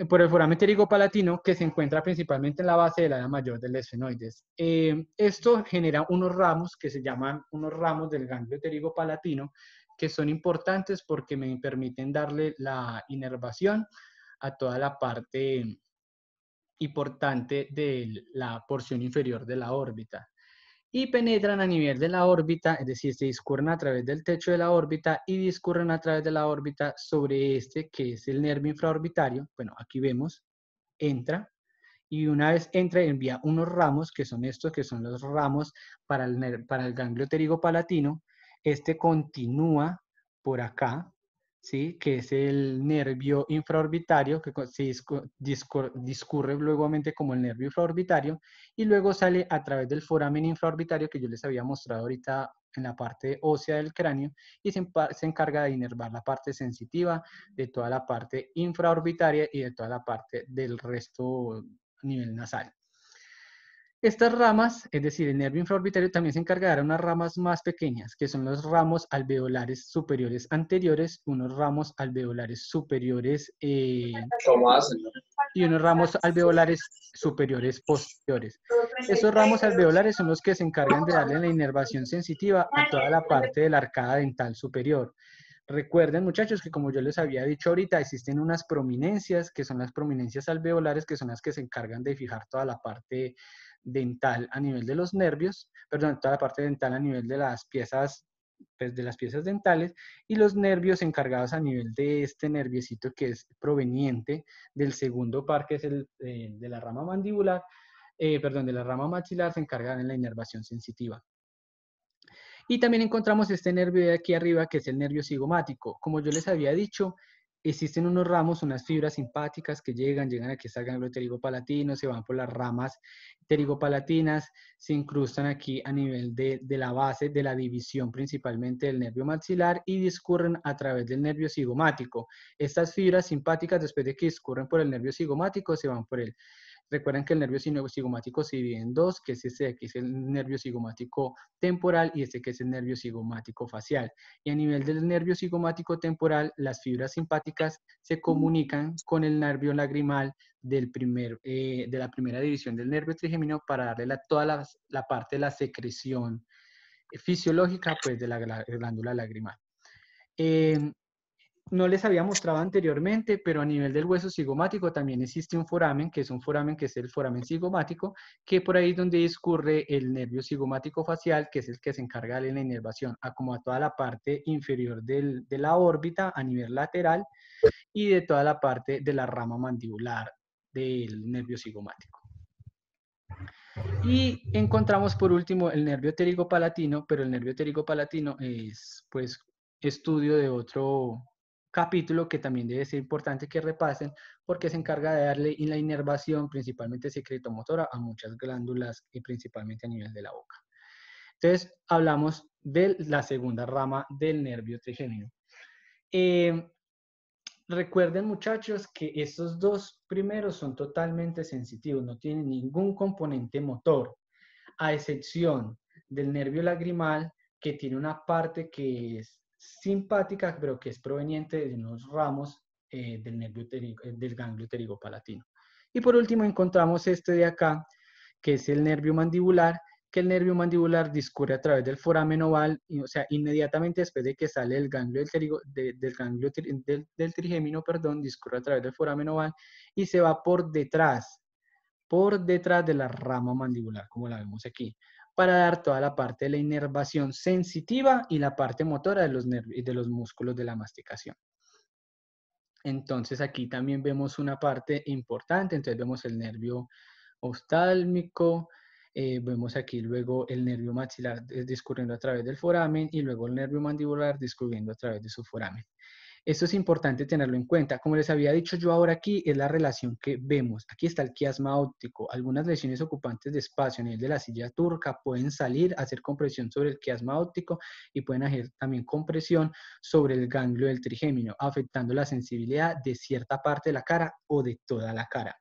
por el foramen pterigopalatino, que se encuentra principalmente en la base del área mayor del esfenoides. Esto genera unos ramos que se llaman unos ramos del ganglio pterigopalatino, que son importantes porque me permiten darle la inervación a toda la parte importante de la porción inferior de la órbita. Y penetran a nivel de la órbita, es decir, se discurren a través del techo de la órbita y discurren a través de la órbita sobre este, que es el nervio infraorbitario. Bueno, aquí vemos, entra, y una vez entra envía unos ramos, que son estos, que son los ramos para el ganglio pterigopalatino. Este continúa por acá, ¿sí? Que es el nervio infraorbitario, que se discurre luego como el nervio infraorbitario, y luego sale a través del foramen infraorbitario, que yo les había mostrado ahorita en la parte ósea del cráneo, y se encarga de inervar la parte sensitiva de toda la parte infraorbitaria y de toda la parte del resto nasal. Estas ramas, es decir, el nervio infraorbitario también se encargará de unas ramas más pequeñas, que son los ramos alveolares superiores anteriores, unos ramos alveolares superiores y unos ramos alveolares superiores posteriores. Esos ramos alveolares son los que se encargan de darle la inervación sensitiva a toda la parte de la arcada dental superior. Recuerden, muchachos, que como yo les había dicho ahorita, existen unas prominencias, que son las prominencias alveolares, que son las que se encargan de fijar toda la parte dental a nivel de los nervios, perdón, toda la parte dental a nivel de las piezas, pues, de las piezas dentales, y los nervios encargados a nivel de este nerviecito que es proveniente del segundo par, que es el de la rama mandibular, perdón, de la rama maxilar, se encargan en la inervación sensitiva. Y también encontramos este nervio de aquí arriba, que es el nervio cigomático. Como yo les había dicho, existen unos ramos, unas fibras simpáticas que llegan aquí hasta el ganglio pterigopalatino, se van por las ramas pterigopalatinas, se incrustan aquí a nivel de la base de la división principalmente del nervio maxilar y discurren a través del nervio cigomático. Estas fibras simpáticas, después de que discurren por el nervio cigomático, se van por el... Recuerden que el nervio cigomático se divide en dos, que es este de aquí, es el nervio cigomático temporal y este que es el nervio cigomático facial. Y a nivel del nervio cigomático temporal, las fibras simpáticas se comunican con el nervio lagrimal de la primera división del nervio trigémino para darle toda la parte de la secreción fisiológica pues, de la glándula lagrimal. No les había mostrado anteriormente, pero a nivel del hueso cigomático también existe un foramen, que es el foramen cigomático, que por ahí es donde discurre el nervio cigomático facial, que es el que se encarga de la inervación, como a toda la parte inferior de la órbita a nivel lateral y de toda la parte de la rama mandibular del nervio cigomático. Y encontramos por último el nervio pterigopalatino, pero el nervio pterigopalatino es pues estudio de otro capítulo que también debe ser importante que repasen porque se encarga de darle la inervación principalmente secretomotora a muchas glándulas y principalmente a nivel de la boca. Entonces hablamos de la segunda rama del nervio trigémino. Recuerden, muchachos, que estos dos primeros son totalmente sensitivos, no tienen ningún componente motor, a excepción del nervio lagrimal, que tiene una parte que es simpática, pero que es proveniente de unos ramos del ganglio pterigopalatino. Y por último encontramos este de acá, que es el nervio mandibular, que el nervio mandibular discurre a través del foramen oval, o sea, inmediatamente después de que sale el ganglio del trigémino, perdón, discurre a través del foramen oval y se va por detrás de la rama mandibular, como la vemos aquí, para dar toda la parte de la inervación sensitiva y la parte motora de los nervios y de los músculos de la masticación. Entonces aquí también vemos una parte importante, entonces vemos el nervio oftálmico, vemos aquí luego el nervio maxilar discurriendo a través del foramen y luego el nervio mandibular discurriendo a través de su foramen. Esto es importante tenerlo en cuenta. Como les había dicho yo ahora aquí, es la relación que vemos. Aquí está el quiasma óptico. Algunas lesiones ocupantes de espacio a nivel de la silla turca pueden salir, hacer compresión sobre el quiasma óptico y pueden hacer también compresión sobre el ganglio del trigémino, afectando la sensibilidad de cierta parte de la cara o de toda la cara.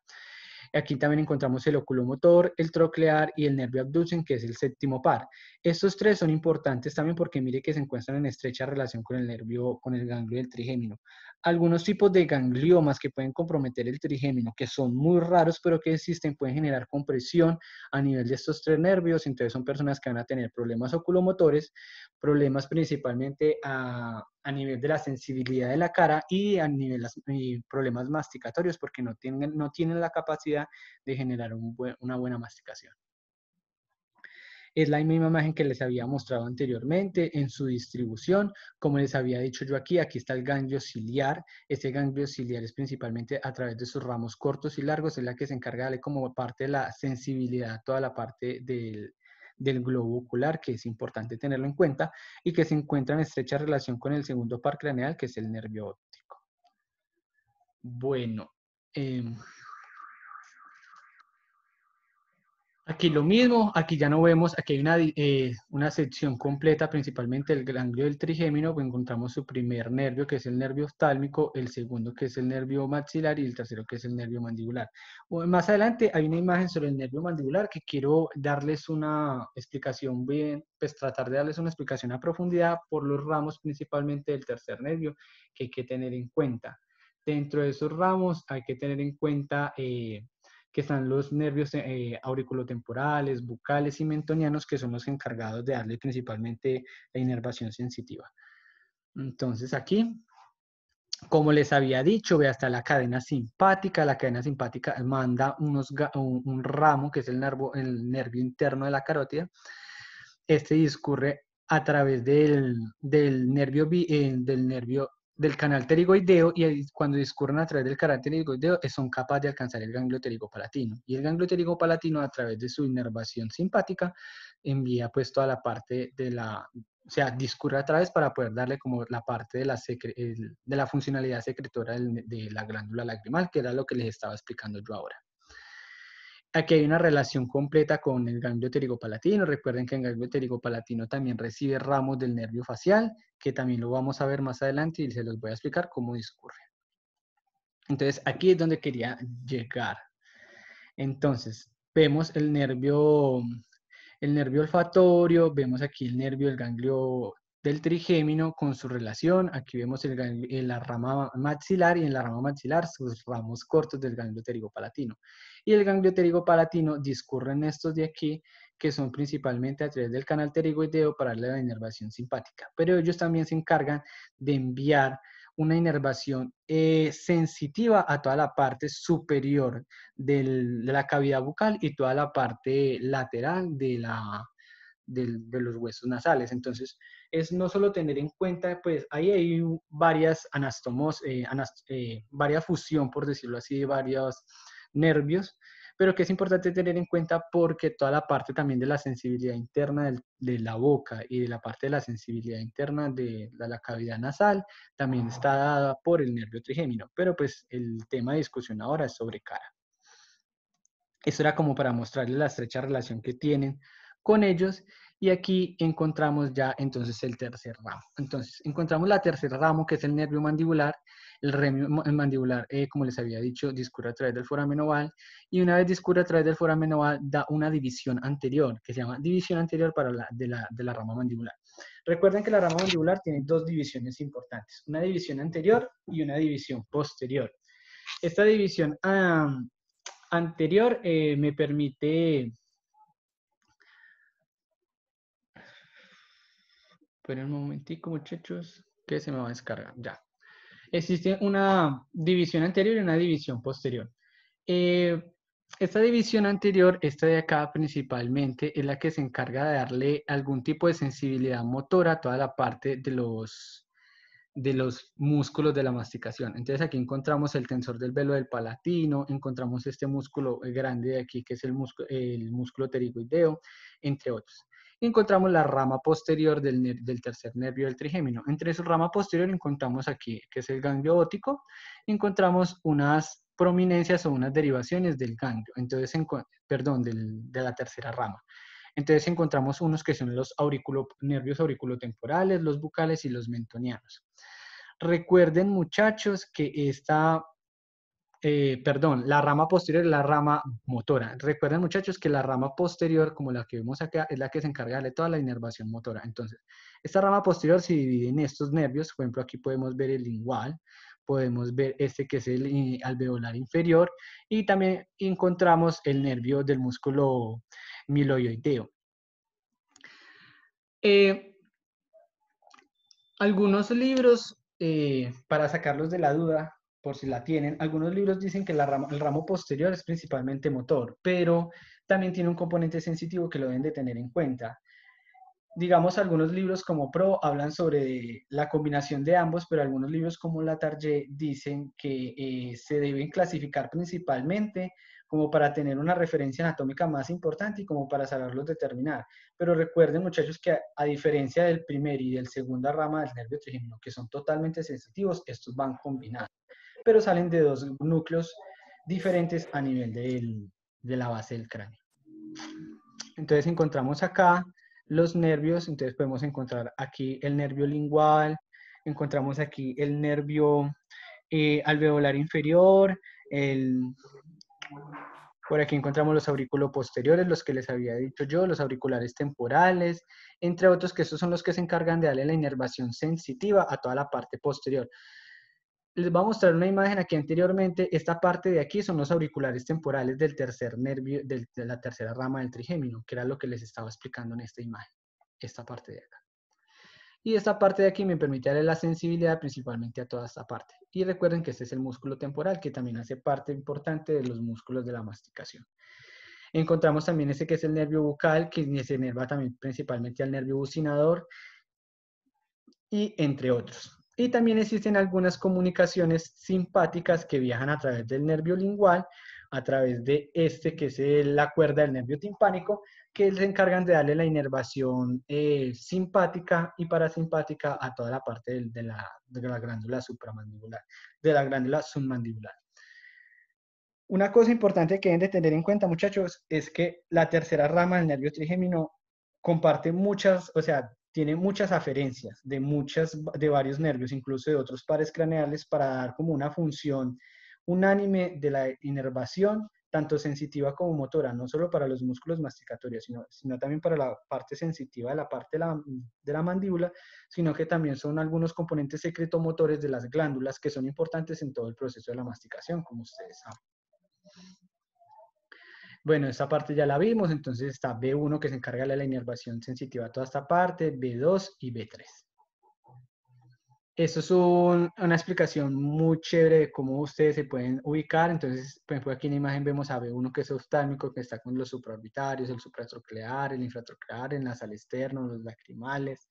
Aquí también encontramos el oculomotor, el troclear y el nervio abducen, que es el séptimo par. Estos tres son importantes también porque mire que se encuentran en estrecha relación con el ganglio del trigémino. Algunos tipos de gangliomas que pueden comprometer el trigémino, que son muy raros, pero que existen, pueden generar compresión a nivel de estos tres nervios. Entonces son personas que van a tener problemas oculomotores, problemas principalmente a nivel de la sensibilidad de la cara y a nivel de problemas masticatorios porque no tienen la capacidad de generar una buena masticación. Es la misma imagen que les había mostrado anteriormente en su distribución. Como les había dicho yo aquí está el ganglio ciliar. Este ganglio ciliar es principalmente a través de sus ramos cortos y largos, es la que se encarga de como parte de la sensibilidad, toda la parte del globo ocular, que es importante tenerlo en cuenta, y que se encuentra en estrecha relación con el segundo par craneal, que es el nervio óptico. Bueno, Aquí lo mismo, aquí ya no vemos, aquí hay una sección completa, principalmente el ganglio del trigémino, pues encontramos su primer nervio, que es el nervio oftálmico, el segundo, que es el nervio maxilar, y el tercero, que es el nervio mandibular. Más adelante hay una imagen sobre el nervio mandibular que quiero darles una explicación bien, pues tratar de darles una explicación a profundidad por los ramos, principalmente del tercer nervio, que hay que tener en cuenta. Dentro de esos ramos hay que tener en cuenta que están los nervios auriculotemporales, bucales y mentonianos, que son los encargados de darle principalmente la inervación sensitiva. Entonces aquí, como les había dicho, ve hasta la cadena simpática. La cadena simpática manda un ramo, que es el nervio interno de la carótida. Este discurre a través del del canal pterigoideo, y cuando discurren a través del canal pterigoideo son capaces de alcanzar el ganglio pterigopalatino. Y el ganglio pterigopalatino, a través de su inervación simpática, envía pues toda la parte o sea, discurre a través para poder darle como la parte de la funcionalidad secretora de la glándula lagrimal, que era lo que les estaba explicando yo ahora. Aquí hay una relación completa con el ganglio pterigopalatino. Recuerden que el ganglio pterigopalatino también recibe ramos del nervio facial, que también lo vamos a ver más adelante y se los voy a explicar cómo discurre. Entonces, aquí es donde quería llegar. Entonces, vemos el nervio olfatorio, vemos aquí el nervio del ganglio del trigémino con su relación. Aquí vemos la rama maxilar, y en la rama maxilar sus ramos cortos del ganglio pterigopalatino. Y el ganglio pterigopalatino discurre en estos de aquí, que son principalmente a través del canal pterigoideo para darle la inervación simpática. Pero ellos también se encargan de enviar una inervación sensitiva a toda la parte superior de la cavidad bucal y toda la parte lateral de los huesos nasales. Entonces, es no solo tener en cuenta, pues ahí hay varias varias fusión, por decirlo así, de varios nervios, pero que es importante tener en cuenta porque toda la parte también de la sensibilidad interna de la boca y de la parte de la sensibilidad interna de la cavidad nasal también está dada por el nervio trigémino, pero pues el tema de discusión ahora es sobre cara. Eso era como para mostrarles la estrecha relación que tienen con ellos. Y aquí encontramos ya entonces el tercer ramo. Entonces encontramos la tercera ramo, que es el nervio mandibular. El mandibular, como les había dicho, discurre a través del foramen oval, y una vez discurre a través del foramen oval da una división anterior, que se llama división anterior de la rama mandibular. Recuerden que la rama mandibular tiene dos divisiones importantes, una división anterior y una división posterior. Esta división anterior me permite... Esperen un momentico, muchachos, que se me va a descargar. Ya. Existe una división anterior y una división posterior. Esta división anterior, esta de acá principalmente, es la que se encarga de darle algún tipo de sensibilidad motora a toda la parte de los músculos de la masticación. Entonces aquí encontramos el tensor del velo del palatino, encontramos este músculo grande de aquí, que es el músculo pterigoideo, entre otros. Encontramos la rama posterior del tercer nervio del trigémino. Entre su rama posterior encontramos aquí, que es el ganglio óptico, encontramos unas prominencias o unas derivaciones del ganglio, entonces, perdón, de la tercera rama. Entonces encontramos unos que son los nervios auriculotemporales, los bucales y los mentonianos. Recuerden, muchachos, que la rama posterior es la rama motora. Recuerden, muchachos, que la rama posterior, como la que vemos acá, es la que se encarga de toda la inervación motora. Entonces, esta rama posterior se divide en estos nervios. Por ejemplo, aquí podemos ver el lingual, podemos ver este que es el alveolar inferior, y también encontramos el nervio del músculo miloioideo. Algunos libros, para sacarlos de la duda, por si la tienen, algunos libros dicen que el ramo posterior es principalmente motor, pero también tiene un componente sensitivo que lo deben de tener en cuenta. Digamos, algunos libros como Pro hablan sobre la combinación de ambos, pero algunos libros como Latarjet dicen que se deben clasificar principalmente como para tener una referencia anatómica más importante y como para saberlos determinar. Pero recuerden, muchachos, que a diferencia del primer y del segunda rama del nervio trigémino, que son totalmente sensitivos, estos van combinados, pero salen de dos núcleos diferentes a nivel de la base del cráneo. Entonces encontramos acá los nervios, entonces podemos encontrar aquí el nervio lingual, encontramos aquí el nervio alveolar inferior, por aquí encontramos los auriculoposteriores, los que les había dicho yo, los auriculares temporales, entre otros que estos son los que se encargan de darle la inervación sensitiva a toda la parte posterior. Les voy a mostrar una imagen aquí anteriormente. Esta parte de aquí son los auriculares temporales del tercer nervio, de la tercera rama del trigémino, que era lo que les estaba explicando en esta imagen. Esta parte de acá. Y esta parte de aquí me permite darle la sensibilidad principalmente a toda esta parte. Y recuerden que este es el músculo temporal, que también hace parte importante de los músculos de la masticación. Encontramos también este que es el nervio bucal, que se inerva también principalmente al nervio bucinador, y entre otros. Y también existen algunas comunicaciones simpáticas que viajan a través del nervio lingual, a través de este que es la cuerda del nervio timpánico, que se encargan de darle la inervación simpática y parasimpática a toda la parte de la glándula supramandibular, de la glándula submandibular. Una cosa importante que deben de tener en cuenta, muchachos, es que la tercera rama del nervio trigémino comparte muchas, o sea, tiene muchas aferencias de varios nervios, incluso de otros pares craneales, para dar como una función unánime de la inervación, tanto sensitiva como motora, no solo para los músculos masticatorios, sino también para la parte sensitiva de la parte de la mandíbula, sino que también son algunos componentes secretomotores de las glándulas que son importantes en todo el proceso de la masticación, como ustedes saben. Bueno, esta parte ya la vimos, entonces está B1 que se encarga de la inervación sensitiva a toda esta parte, B2 y B3. Esto es una explicación muy chévere de cómo ustedes se pueden ubicar. Entonces, por ejemplo, aquí en la imagen vemos a B1 que es oftálmico, que está con los supraorbitarios, el supratroclear, el infratroclear, el nasal externo, los lacrimales.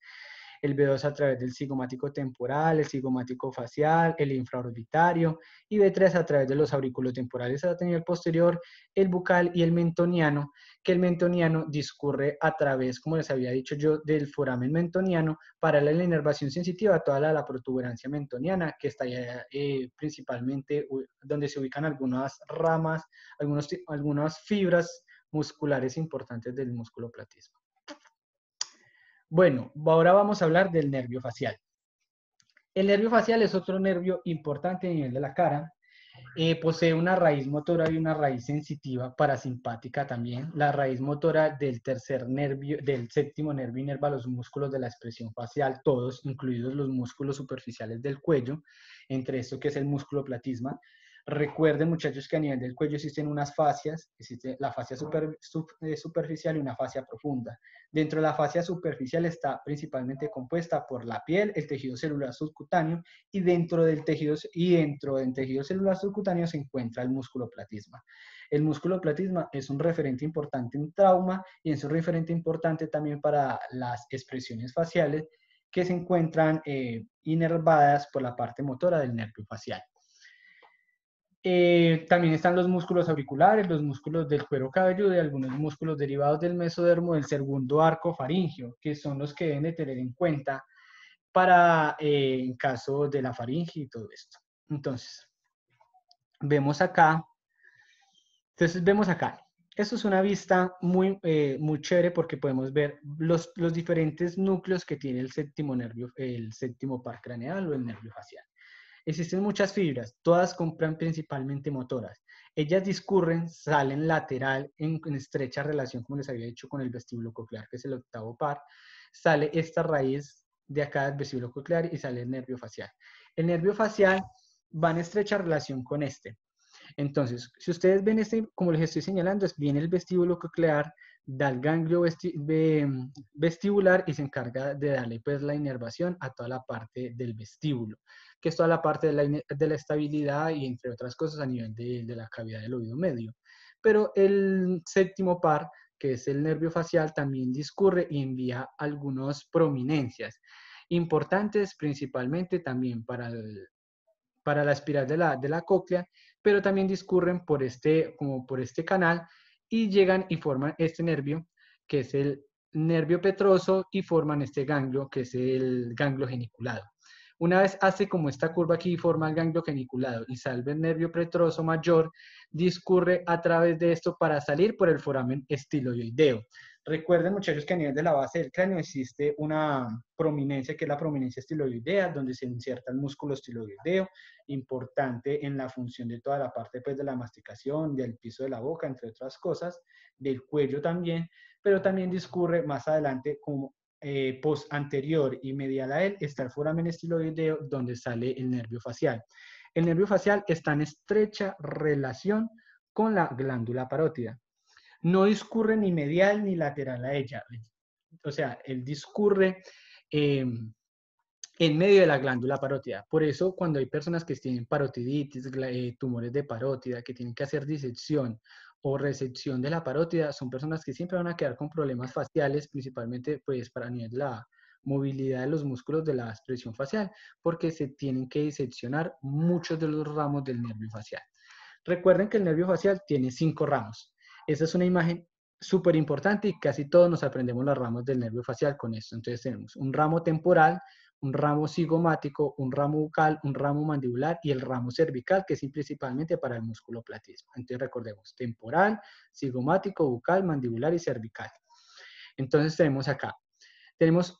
El B2 a través del cigomático temporal, el cigomático facial, el infraorbitario, y B3 a través de los auriculotemporales a nivel posterior, el bucal y el mentoniano, que el mentoniano discurre a través, como les había dicho yo, del foramen mentoniano para la inervación sensitiva a toda la protuberancia mentoniana, que está principalmente donde se ubican algunas ramas, algunas fibras musculares importantes del músculo platismo. Bueno, ahora vamos a hablar del nervio facial. El nervio facial es otro nervio importante a nivel de la cara. Posee una raíz motora y una raíz sensitiva parasimpática también. La raíz motora del tercer nervio, del séptimo nervio inerva los músculos de la expresión facial, todos, incluidos los músculos superficiales del cuello, entre esto que es el músculo platisma. Recuerden, muchachos, que a nivel del cuello existen unas fascias, existe la fascia superficial y una fascia profunda. Dentro de la fascia superficial está principalmente compuesta por la piel, el tejido celular subcutáneo, y dentro del tejido celular subcutáneo se encuentra el músculo platisma. El músculo platisma es un referente importante en trauma y es un referente importante también para las expresiones faciales que se encuentran inervadas por la parte motora del nervio facial. También están los músculos auriculares, los músculos del cuero cabelludo y algunos músculos derivados del mesodermo del segundo arco faríngeo, que son los que deben de tener en cuenta para en caso de la faringe y todo esto. Entonces, vemos acá. Esto es una vista muy chévere porque podemos ver los diferentes núcleos que tiene el séptimo par craneal o el nervio facial. Existen muchas fibras, todas compran principalmente motoras. Ellas discurren, salen lateral en estrecha relación, como les había dicho, con el vestíbulo coclear, que es el octavo par. Sale esta raíz de acá del vestíbulo coclear y sale el nervio facial. El nervio facial va en estrecha relación con este. Entonces, si ustedes ven como les estoy señalando, viene el vestíbulo coclear, da el ganglio vestibular y se encarga de darle pues la inervación a toda la parte del vestíbulo, que es toda la parte de la estabilidad y entre otras cosas a nivel de la cavidad del oído medio. Pero el séptimo par, que es el nervio facial, también discurre y envía algunas prominencias importantes principalmente también para la espiral de la cóclea, pero también discurren por este canal y llegan y forman este nervio, que es el nervio petroso, y forman este ganglio, que es el ganglio geniculado. Una vez hace como esta curva aquí, forma el ganglio geniculado y sale el nervio pretroso mayor, discurre a través de esto para salir por el foramen estiloideo. Recuerden, muchachos, que a nivel de la base del cráneo existe una prominencia, que es la prominencia estiloidea, donde se inserta el músculo estiloideo, importante en la función de toda la parte pues, de la masticación, del piso de la boca, entre otras cosas, del cuello también, pero también discurre más adelante como post anterior y medial a él está el foramen estiloideo, donde sale el nervio facial. El nervio facial está en estrecha relación con la glándula parótida. No discurre ni medial ni lateral a ella. O sea, él discurre en medio de la glándula parótida. Por eso, cuando hay personas que tienen parotiditis, tumores de parótida, que tienen que hacer disección o resección de la parótida, son personas que siempre van a quedar con problemas faciales, principalmente pues para nivel de la movilidad de los músculos de la expresión facial, porque se tienen que diseccionar muchos de los ramos del nervio facial. Recuerden que el nervio facial tiene 5 ramos. Esa es una imagen súper importante y casi todos nos aprendemos los ramos del nervio facial con esto. Entonces tenemos un ramo temporal, un ramo cigomático, un ramo bucal, un ramo mandibular y el ramo cervical, que es principalmente para el músculo platismo. Entonces recordemos, temporal, cigomático, bucal, mandibular y cervical. Entonces tenemos acá, tenemos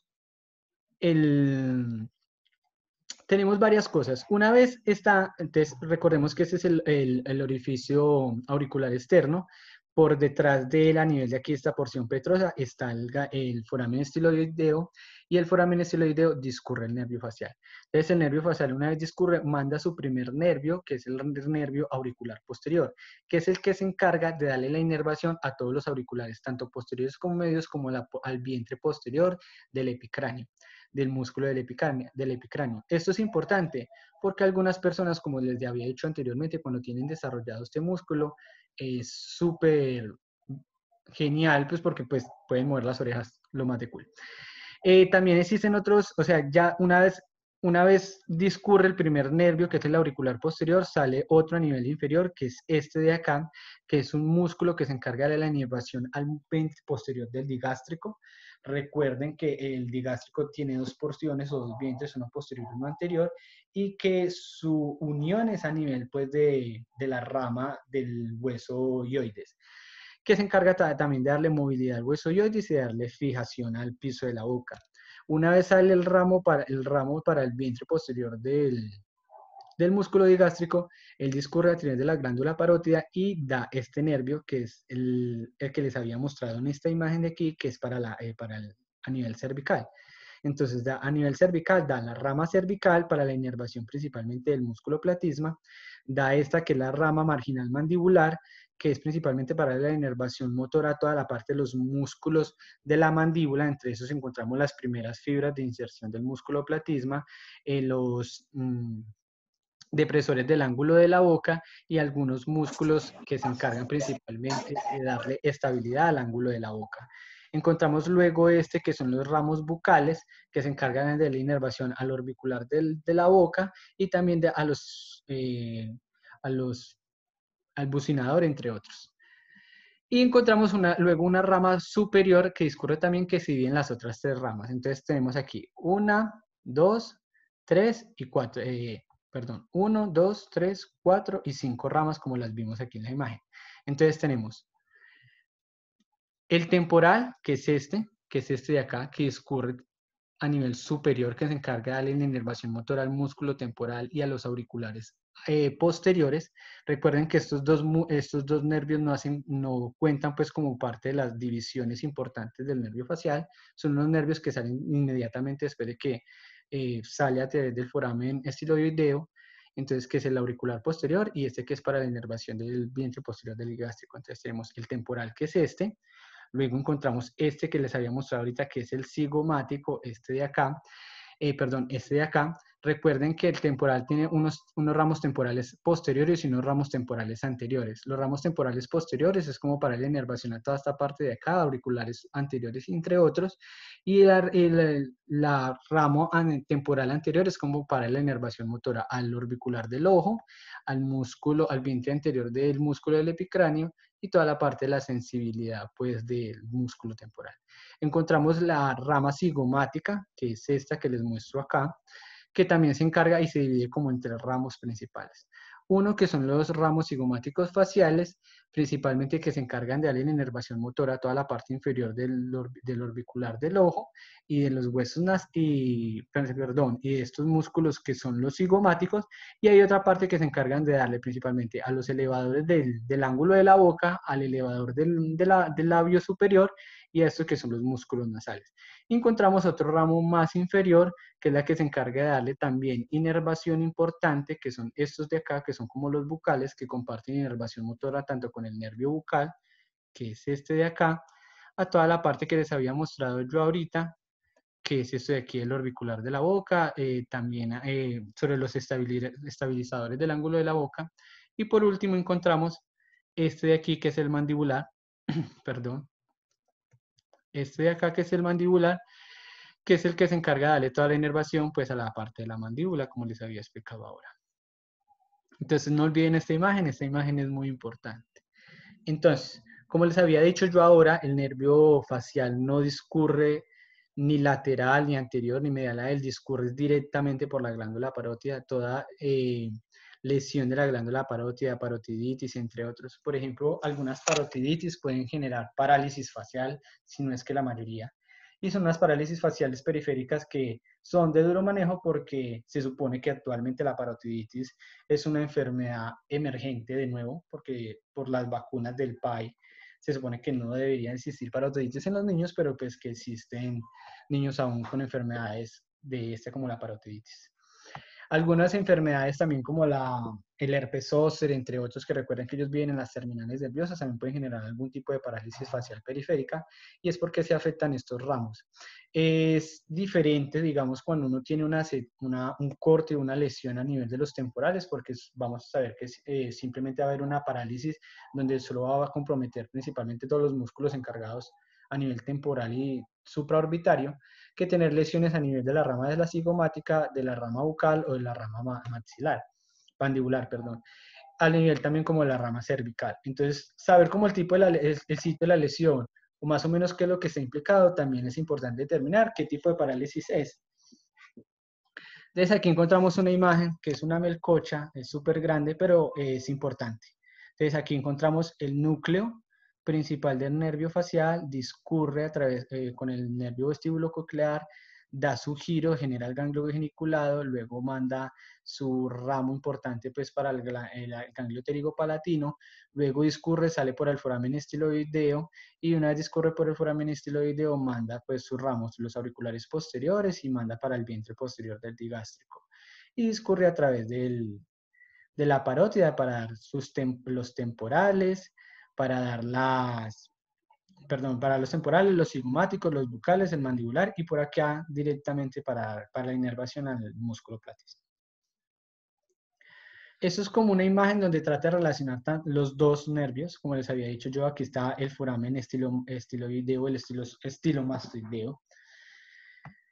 varias cosas. Una vez está, entonces recordemos que este es el orificio auricular externo. Por detrás de él, a nivel de aquí, esta porción petrosa, está el foramen estiloideo y el foramen estiloideo discurre el nervio facial. Entonces el nervio facial, una vez discurre, manda su primer nervio, que es el nervio auricular posterior, que es el que se encarga de darle la inervación a todos los auriculares, tanto posteriores como medios, como al vientre posterior del epicráneo, del músculo del epicráneo. Esto es importante porque algunas personas, como les había dicho anteriormente, cuando tienen desarrollado este músculo, es súper genial, pues porque pues, pueden mover las orejas lo más de cool. También existen otros, o sea, ya una vez discurre el primer nervio, que es el auricular posterior, sale otro a nivel inferior, que es este de acá, que es un músculo que se encarga de la inervación al ventro posterior del digástrico. Recuerden que el digástrico tiene 2 porciones o 2 vientres, uno posterior y uno anterior, y que su unión es a nivel pues, de la rama del hueso hyoides, que se encarga también de darle movilidad al hueso hyoides y de darle fijación al piso de la boca. Una vez sale el ramo para el vientre posterior del músculo digástrico, él discurre a través de la glándula parótida y da este nervio, que es el que les había mostrado en esta imagen de aquí, que es a nivel cervical. Entonces, a nivel cervical, da la rama cervical para la inervación principalmente del músculo platisma, da esta que es la rama marginal mandibular, que es principalmente para la inervación motora a toda la parte de los músculos de la mandíbula. Entre esos encontramos las primeras fibras de inserción del músculo platisma, los depresores del ángulo de la boca y algunos músculos que se encargan principalmente de darle estabilidad al ángulo de la boca. Encontramos luego que son los ramos bucales, que se encargan de la inervación al orbicular de la boca y también al bucinador, entre otros. Y encontramos luego una rama superior que discurre también, que se divide en las otras 3 ramas. Entonces tenemos aquí 1, 2, 3 y 4. 1, 2, 3, 4 y 5 ramas, como las vimos aquí en la imagen. Entonces tenemos el temporal, que es este de acá, que discurre a nivel superior, que se encarga de darle la inervación motora al músculo temporal y a los auriculares posteriores. Recuerden que estos dos nervios no cuentan pues como parte de las divisiones importantes del nervio facial. Son unos nervios que salen inmediatamente después de que sale a través del foramen estiloideo, entonces que es el auricular posterior, y que es para la inervación del vientre posterior del gástrico. Entonces tenemos el temporal, que es este. Luego encontramos este que les había mostrado ahorita, que es el cigomático, este de acá. Recuerden que el temporal tiene unos ramos temporales posteriores y unos ramos temporales anteriores. Los ramos temporales posteriores es como para la inervación a toda esta parte de acá, auriculares anteriores, entre otros, y la ramo temporal anterior es como para la inervación motora al orbicular del ojo, al vientre anterior del músculo del epicráneo y toda la parte de la sensibilidad pues del músculo temporal. Encontramos la rama cigomática, que es esta que les muestro acá, que también se encarga y se divide como en tres ramos principales. Uno que son los ramos cigomáticos faciales, principalmente que se encargan de darle la inervación motora a toda la parte inferior del orbicular del ojo y de los huesos y de estos músculos que son los cigomáticos, y hay otra parte que se encargan de darle principalmente a los elevadores del ángulo de la boca, al elevador del labio superior y a estos que son los músculos nasales. Y encontramos otro ramo más inferior, que es la que se encarga de darle también inervación importante, que son estos de acá, que son como los bucales, que comparten inervación motora tanto con el nervio bucal, que es este de acá, a toda la parte que les había mostrado yo ahorita, que es esto de aquí, el orbicular de la boca, también sobre los estabilizadores del ángulo de la boca. Y por último encontramos este de aquí, que es el mandibular, perdón, este de acá, que es el mandibular, que es el que se encarga de darle toda la inervación pues a la parte de la mandíbula, como les había explicado ahora. Entonces no olviden esta imagen es muy importante. Entonces, como les había dicho yo ahora, el nervio facial no discurre ni lateral, ni anterior, ni medial a él, discurre directamente por la glándula parótida. Toda lesión de la glándula parótida, parotiditis, entre otros. Por ejemplo, algunas parotiditis pueden generar parálisis facial, si no es que la mayoría. Y son unas parálisis faciales periféricas que son de duro manejo porque se supone que actualmente la parotiditis es una enfermedad emergente de nuevo, porque por las vacunas del PAI se supone que no debería existir parotiditis en los niños, pero pues que existen niños aún con enfermedades de esta como la parotiditis. Algunas enfermedades también como el herpes zóster, entre otros, que recuerden que ellos viven en las terminales nerviosas, también pueden generar algún tipo de parálisis facial periférica, y es porque se afectan estos ramos. Es diferente, digamos, cuando uno tiene un corte, una lesión a nivel de los temporales, porque vamos a saber que simplemente va a haber una parálisis donde solo va a comprometer principalmente todos los músculos encargados a nivel temporal y supraorbitario, que tener lesiones a nivel de la rama de la cigomática, de la rama bucal o de la rama mandibular, perdón, al nivel también como de la rama cervical. Entonces, saber cómo el tipo de el sitio de la lesión o más o menos qué es lo que está implicado, también es importante determinar qué tipo de parálisis es. Entonces, aquí encontramos una imagen que es una melcocha, es súper grande, pero es importante. Entonces, aquí encontramos el núcleo principal del nervio facial, discurre a través con el nervio vestíbulo-coclear, da su giro, genera el ganglio geniculado, luego manda su ramo importante pues para el ganglio pterigopalatino, luego discurre, sale por el foramen estiloideo, y una vez discurre por el foramen estiloideo manda pues sus ramos, los auriculares posteriores, y manda para el vientre posterior del digástrico. Y discurre a través de la parótida para dar los temporales, para dar para los temporales, los cigomáticos, los bucales, el mandibular, y por acá directamente para la inervación al músculo platis. Eso es como una imagen donde trata de relacionar los dos nervios. Como les había dicho yo, aquí está el foramen estiloideo, el estilomastoideo.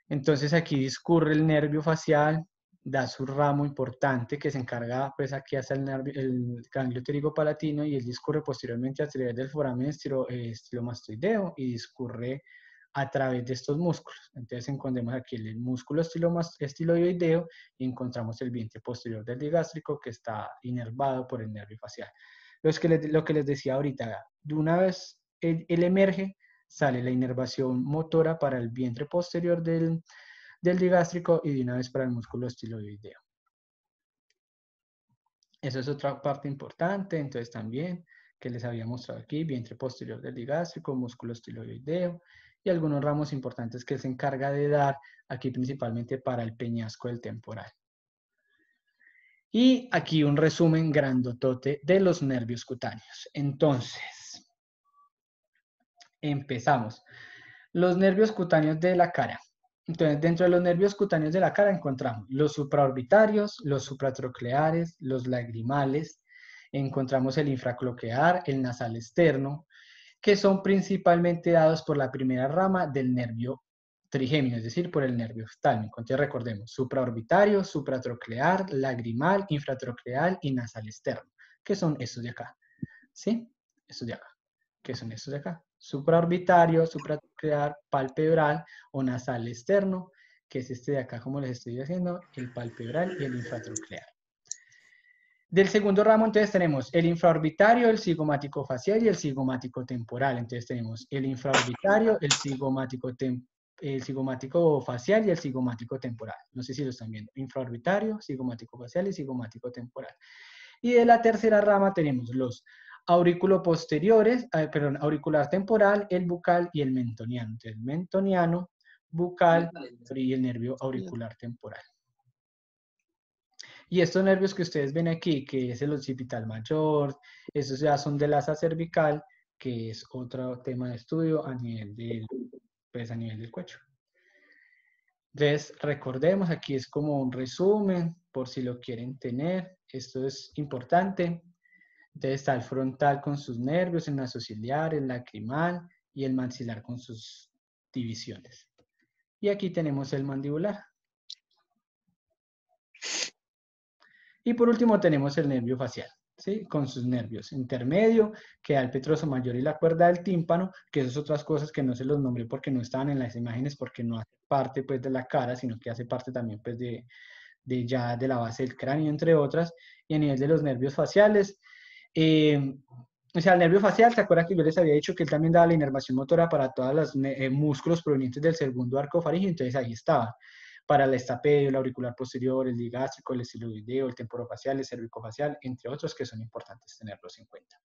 Entonces aquí discurre el nervio facial, da su ramo importante que se encarga, pues aquí hasta el ganglio pterigopalatino, y él discurre posteriormente a través del foramen estilomastoideo y discurre a través de estos músculos. Entonces encontramos aquí el músculo estiloideo y encontramos el vientre posterior del digástrico que está inervado por el nervio facial. Lo que les decía ahorita, de una vez él emerge, sale la inervación motora para el vientre posterior del digástrico y de una vez para el músculo estiloideo. Eso es otra parte importante, entonces también, que les había mostrado aquí, vientre posterior del digástrico, músculo estiloideo, y algunos ramos importantes que se encarga de dar aquí principalmente para el peñasco del temporal. Y aquí un resumen grandotote de los nervios cutáneos. Entonces, empezamos. Los nervios cutáneos de la cara. Entonces, dentro de los nervios cutáneos de la cara encontramos los supraorbitarios, los supratrocleares, los lagrimales, encontramos el infracloquear, el nasal externo, que son principalmente dados por la primera rama del nervio trigémino, es decir, por el nervio oftálmico. Entonces recordemos, supraorbitario, supratroclear, lagrimal, infratroclear y nasal externo, que son estos de acá, ¿sí? Estos de acá, que son estos de acá. Supraorbitario, supratroclear, palpebral o nasal externo, que es este de acá, como les estoy diciendo, el palpebral y el infratronclear. Del segundo ramo, entonces, tenemos el infraorbitario, el cigomático facial y el cigomático temporal. Entonces, tenemos el infraorbitario, el cigomático facial y el cigomático temporal. No sé si lo están viendo. Infraorbitario, cigomático facial y cigomático temporal. Y de la tercera rama tenemos los auriculoposteriores, auricular temporal, el bucal y el mentoniano. Entonces, mentoniano, bucal y el nervio auricular temporal. Y estos nervios que ustedes ven aquí, que es el occipital mayor, esos ya son de la asa cervical, que es otro tema de estudio a nivel del, pues a nivel del cuello. Entonces, recordemos, aquí es como un resumen, por si lo quieren tener. Esto es importante. Entonces está el frontal con sus nervios, el nasociliar, el lacrimal y el maxilar con sus divisiones. Y aquí tenemos el mandibular. Y por último tenemos el nervio facial, ¿sí? Con sus nervios intermedio, que da el petroso mayor y la cuerda del tímpano, que esas otras cosas que no se los nombré porque no estaban en las imágenes, porque no hace parte pues de la cara, sino que hace parte también pues de la base del cráneo, entre otras. Y a nivel de los nervios faciales, o sea, el nervio facial, ¿se acuerdan que yo les había dicho que él también daba la inervación motora para todos los músculos provenientes del segundo arco faríngeo? Entonces ahí estaba. Para el estapedio, el auricular posterior, el digástrico, el estiloideo, el temporofacial, el cervicofacial, entre otros que son importantes tenerlos en cuenta.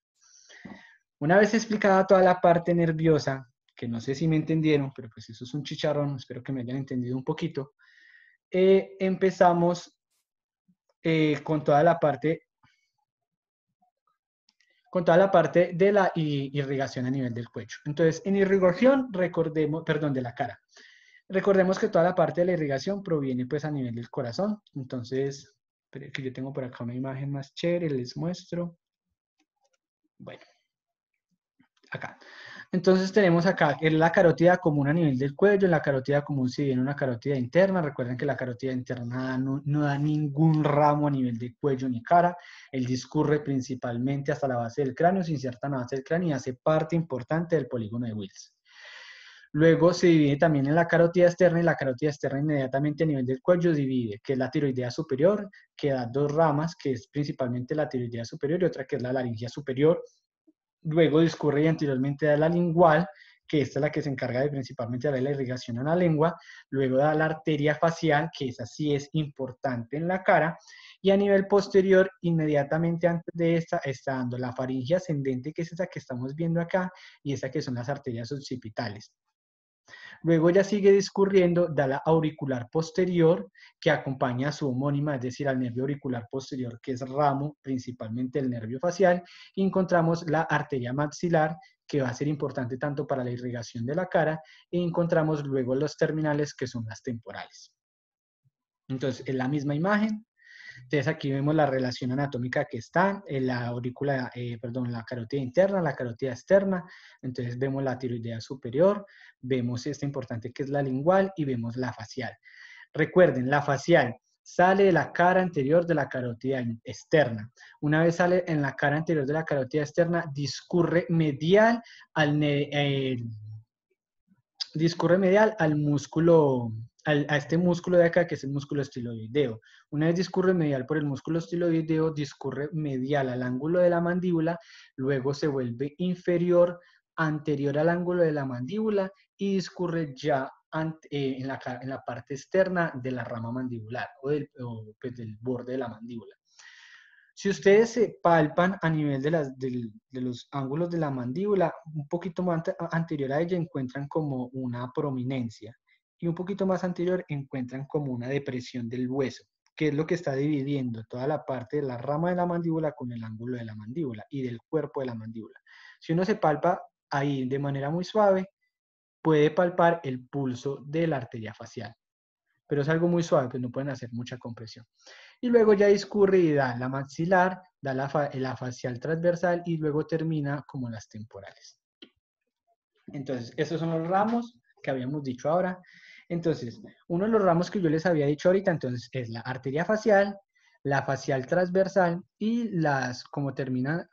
Una vez explicada toda la parte nerviosa, que no sé si me entendieron, pero pues eso es un chicharrón, espero que me hayan entendido un poquito, empezamos con toda la parte de la irrigación a nivel del cuello. Entonces, en irrigación, recordemos, perdón, de la cara. Recordemos que toda la parte de la irrigación proviene pues a nivel del corazón. Entonces, que yo tengo por acá una imagen más chévere, les muestro. Bueno, acá. Entonces tenemos acá la carótida común a nivel del cuello. La carótida común si viene una carótida interna. Recuerden que la carótida interna no da ningún ramo a nivel de cuello ni cara. Él discurre principalmente hasta la base del cráneo, se inserta en la base del cráneo y hace parte importante del polígono de Wills. Luego se divide también en la carótida externa, y la carótida externa inmediatamente a nivel del cuello divide, que es la tiroidea superior, que da dos ramas, que es principalmente la tiroidea superior y otra que es la laringea superior. Luego discurre y anteriormente da la lingual, que esta es la que se encarga de principalmente de la irrigación a la lengua. Luego da la arteria facial, que esa sí es importante en la cara. Y a nivel posterior, inmediatamente antes de esta, está dando la faringe ascendente, que es esa que estamos viendo acá, y esa que son las arterias occipitales. Luego ya sigue discurriendo, da la auricular posterior, que acompaña a su homónima, es decir, al nervio auricular posterior, que es ramo principalmente del nervio facial, y encontramos la arteria maxilar, que va a ser importante tanto para la irrigación de la cara, y encontramos luego los terminales, que son las temporales. Entonces, en la misma imagen, entonces aquí vemos la relación anatómica que está en la aurícula, la carótida interna, la carótida externa. Entonces vemos la tiroidea superior, vemos esta importante que es la lingual y vemos la facial. Recuerden, la facial sale de la cara anterior de la carótida externa. Una vez sale en la cara anterior de la carótida externa, discurre medial al músculo, a este músculo de acá, que es el músculo estiloideo. Una vez discurre medial por el músculo estiloideo, discurre medial al ángulo de la mandíbula, luego se vuelve inferior, anterior al ángulo de la mandíbula y discurre ya en la parte externa de la rama mandibular pues del borde de la mandíbula. Si ustedes se palpan a nivel de los ángulos de la mandíbula, un poquito más anterior a ella encuentran como una prominencia y un poquito más anterior encuentran como una depresión del hueso, que es lo que está dividiendo toda la parte de la rama de la mandíbula con el ángulo de la mandíbula y del cuerpo de la mandíbula. Si uno se palpa ahí de manera muy suave, puede palpar el pulso de la arteria facial, pero es algo muy suave, pues no pueden hacer mucha compresión. Y luego ya discurre y da la maxilar, da la facial transversal y luego termina como las temporales. Entonces, esos son los ramos que habíamos dicho ahora. Entonces, uno de los ramos que yo les había dicho ahorita, entonces, es la arteria facial, la facial transversal y como termina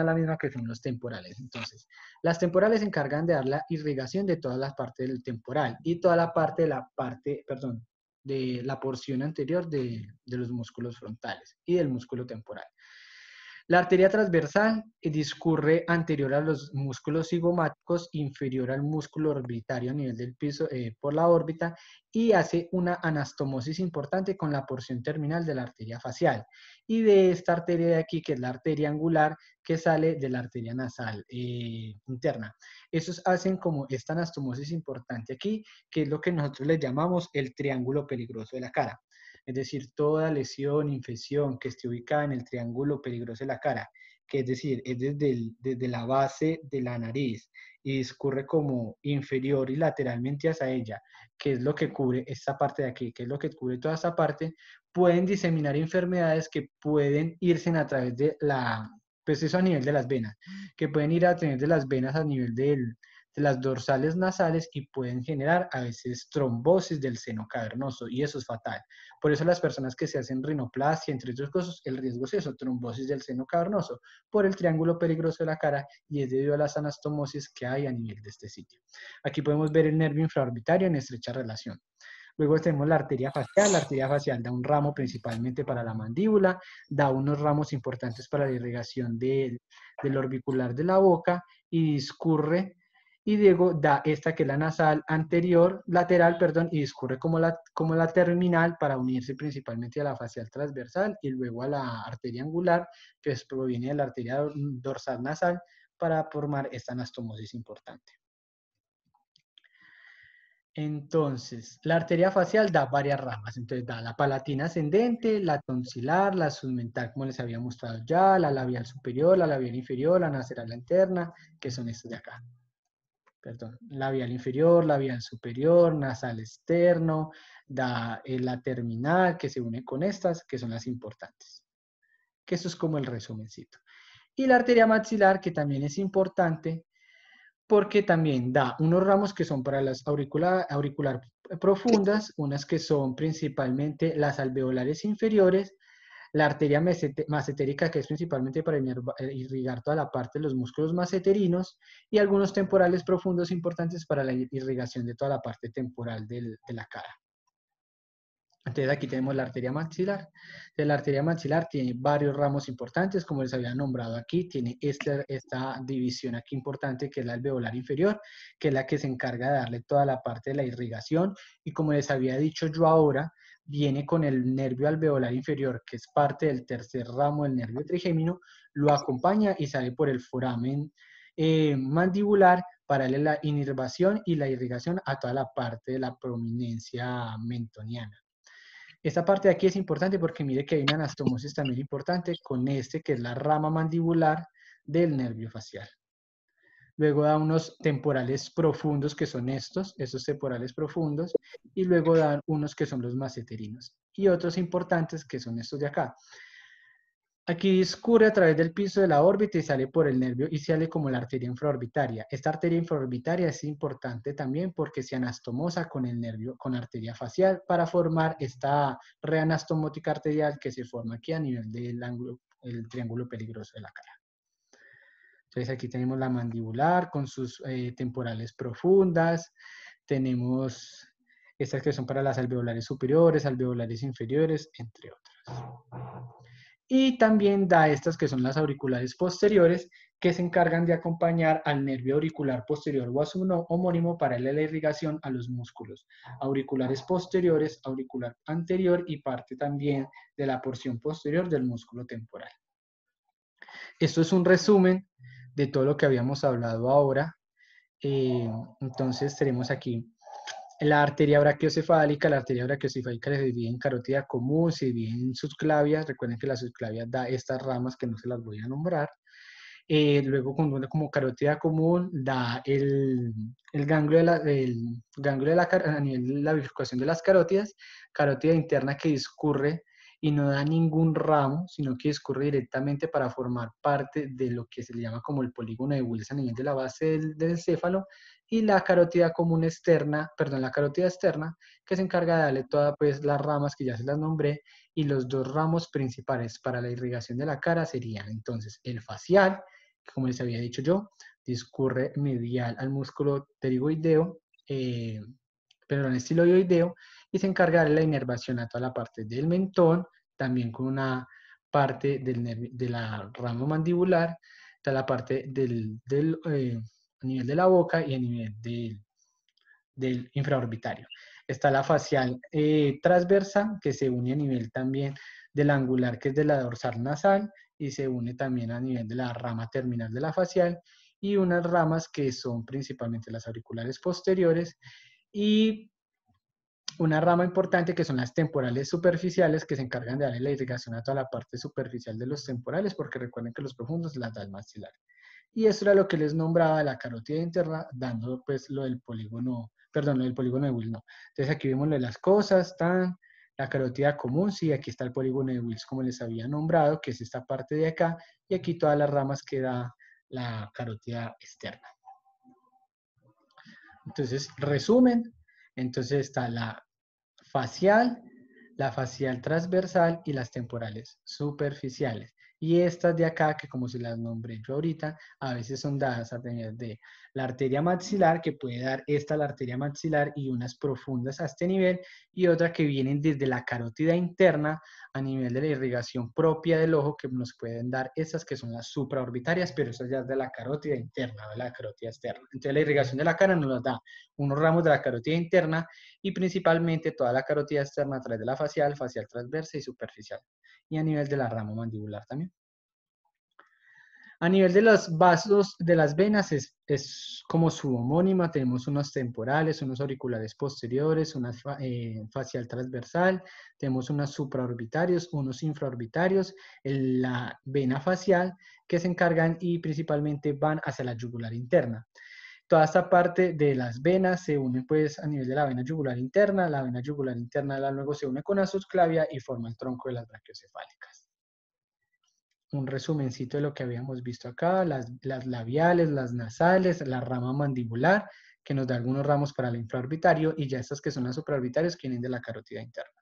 la misma, que son los temporales. Entonces, las temporales se encargan de dar la irrigación de todas las partes del temporal y toda la parte de la porción anterior de los músculos frontales y del músculo temporal. La arteria transversal discurre anterior a los músculos cigomáticos, inferior al músculo orbitario a nivel del piso por la órbita, y hace una anastomosis importante con la porción terminal de la arteria facial. Y de esta arteria de aquí, que es la arteria angular, que sale de la arteria nasal interna. Esos hacen como esta anastomosis importante aquí, que es lo que nosotros le llamamos el triángulo peligroso de la cara. Es decir, toda lesión, infección que esté ubicada en el triángulo peligroso de la cara, que es decir, es desde la base de la nariz y discurre como inferior y lateralmente hacia ella, que es lo que cubre esta parte de aquí, que es lo que cubre toda esta parte, pueden diseminar enfermedades que pueden irse a través de pues eso a nivel de las venas, que pueden ir a través de las venas a nivel de las dorsales nasales y pueden generar a veces trombosis del seno cavernoso, y eso es fatal. Por eso las personas que se hacen rinoplastia, entre otras cosas, el riesgo es eso, trombosis del seno cavernoso, por el triángulo peligroso de la cara, y es debido a las anastomosis que hay a nivel de este sitio. Aquí podemos ver el nervio infraorbitario en estrecha relación. Luego tenemos la arteria facial da un ramo principalmente para la mandíbula, da unos ramos importantes para la irrigación del orbicular de la boca y discurre, y luego da esta que es la nasal lateral, y discurre como la terminal para unirse principalmente a la facial transversal y luego a la arteria angular, que proviene de la arteria dorsal nasal, para formar esta anastomosis importante. Entonces, la arteria facial da varias ramas. Entonces, da la palatina ascendente, la tonsilar, la submental, como les había mostrado ya, la labial superior, la labial inferior, la nasal interna, que son estas de acá. Perdón, labial inferior, labial superior, nasal externo, da la terminal, que se une con estas, que son las importantes. Que eso es como el resumencito. Y la arteria maxilar, que también es importante, porque también da unos ramos que son para las auricular profundas, unas que son principalmente las alveolares inferiores, la arteria macetérica, que es principalmente para irrigar toda la parte de los músculos maceterinos, y algunos temporales profundos importantes para la irrigación de toda la parte temporal de la cara. Entonces aquí tenemos la arteria maxilar. La arteria maxilar tiene varios ramos importantes, como les había nombrado aquí. Tiene esta división aquí importante, que es la alveolar inferior, que es la que se encarga de darle toda la parte de la irrigación. Y como les había dicho yo ahora, viene con el nervio alveolar inferior, que es parte del tercer ramo del nervio trigémino, lo acompaña y sale por el foramen mandibular para darle la inervación y la irrigación a toda la parte de la prominencia mentoniana. Esta parte de aquí es importante porque mire que hay una anastomosis también importante con que es la rama mandibular del nervio facial. Luego da unos temporales profundos, que son esos temporales profundos, y luego dan unos que son los maceterinos. Y otros importantes que son estos de acá. Aquí discurre a través del piso de la órbita y sale por el nervio y sale como la arteria infraorbitaria. Esta arteria infraorbitaria es importante también porque se anastomosa con el nervio, con la arteria facial, para formar esta reanastomótica arterial que se forma aquí a nivel del el triángulo peligroso de la cara. Entonces aquí tenemos la mandibular con sus temporales profundas. Tenemos estas que son para las alveolares superiores, alveolares inferiores, entre otras. Y también da estas que son las auriculares posteriores, que se encargan de acompañar al nervio auricular posterior o a su homónimo para darle la irrigación a los músculos auriculares posteriores, auricular anterior y parte también de la porción posterior del músculo temporal. Esto es un resumen de todo lo que habíamos hablado ahora. Entonces tenemos aquí la arteria brachiocefálica. La arteria brachiocefálica se divide en carótida común, se divide en subclavias. Recuerden que la subclavia da estas ramas que no se las voy a nombrar. Luego, como carótida común, da el ganglio a nivel de la bifurcación de las carótidas, carótida interna que discurre y no da ningún ramo, sino que discurre directamente para formar parte de lo que se le llama como el polígono de Wilson a nivel de la base del encéfalo, y la carótida común externa, perdón, la carótida externa, que se encarga de darle todas pues las ramas que ya se las nombré, y los dos ramos principales para la irrigación de la cara serían entonces el facial, que como les había dicho yo, discurre medial al músculo pterigoideo, perdón, estiloideo, y se encarga de la inervación a toda la parte del mentón, también con una parte de la rama mandibular, toda la parte a nivel de la boca y a nivel del infraorbitario. Está la facial transversa, que se une a nivel también del angular, que es de la dorsal nasal, y se une también a nivel de la rama terminal de la facial, y unas ramas que son principalmente las auriculares posteriores, y una rama importante que son las temporales superficiales, que se encargan de darle la irrigación a toda la parte superficial de los temporales, porque recuerden que los profundos las da el maxilar. Y eso era lo que les nombraba la carótida interna, dando pues lo del polígono, perdón, lo del polígono de Wills, no. Entonces aquí vemos lo de las cosas, la carótida común, sí, aquí está el polígono de Wills como les había nombrado, que es esta parte de acá, y aquí todas las ramas que da la carótida externa. Entonces, resumen, entonces está la facial transversal y las temporales superficiales. Y estas de acá, que como se las nombré yo ahorita, a veces son dadas a través de la arteria maxilar, que puede dar esta la arteria maxilar y unas profundas a este nivel, y otra que vienen desde la carótida interna a nivel de la irrigación propia del ojo, que nos pueden dar esas que son las supraorbitarias, pero esas ya es de la carótida interna, de la carótida externa. Entonces la irrigación de la cara nos las da unos ramos de la carótida interna y principalmente toda la carótida externa a través de la facial, facial transversa y superficial, y a nivel de la rama mandibular también. A nivel de los vasos de las venas es como su homónima, tenemos unos temporales, unos auriculares posteriores, una facial transversal, tenemos unos supraorbitarios, unos infraorbitarios, la vena facial que se encargan y principalmente van hacia la yugular interna. Toda esta parte de las venas se une pues a nivel de la vena yugular interna luego se une con la subclavia y forma el tronco de las brachiocefálicas. Un resumencito de lo que habíamos visto acá, las labiales, las nasales, la rama mandibular, que nos da algunos ramos para el infraorbitario, y ya estas que son las supraorbitarias que vienen de la carótida interna.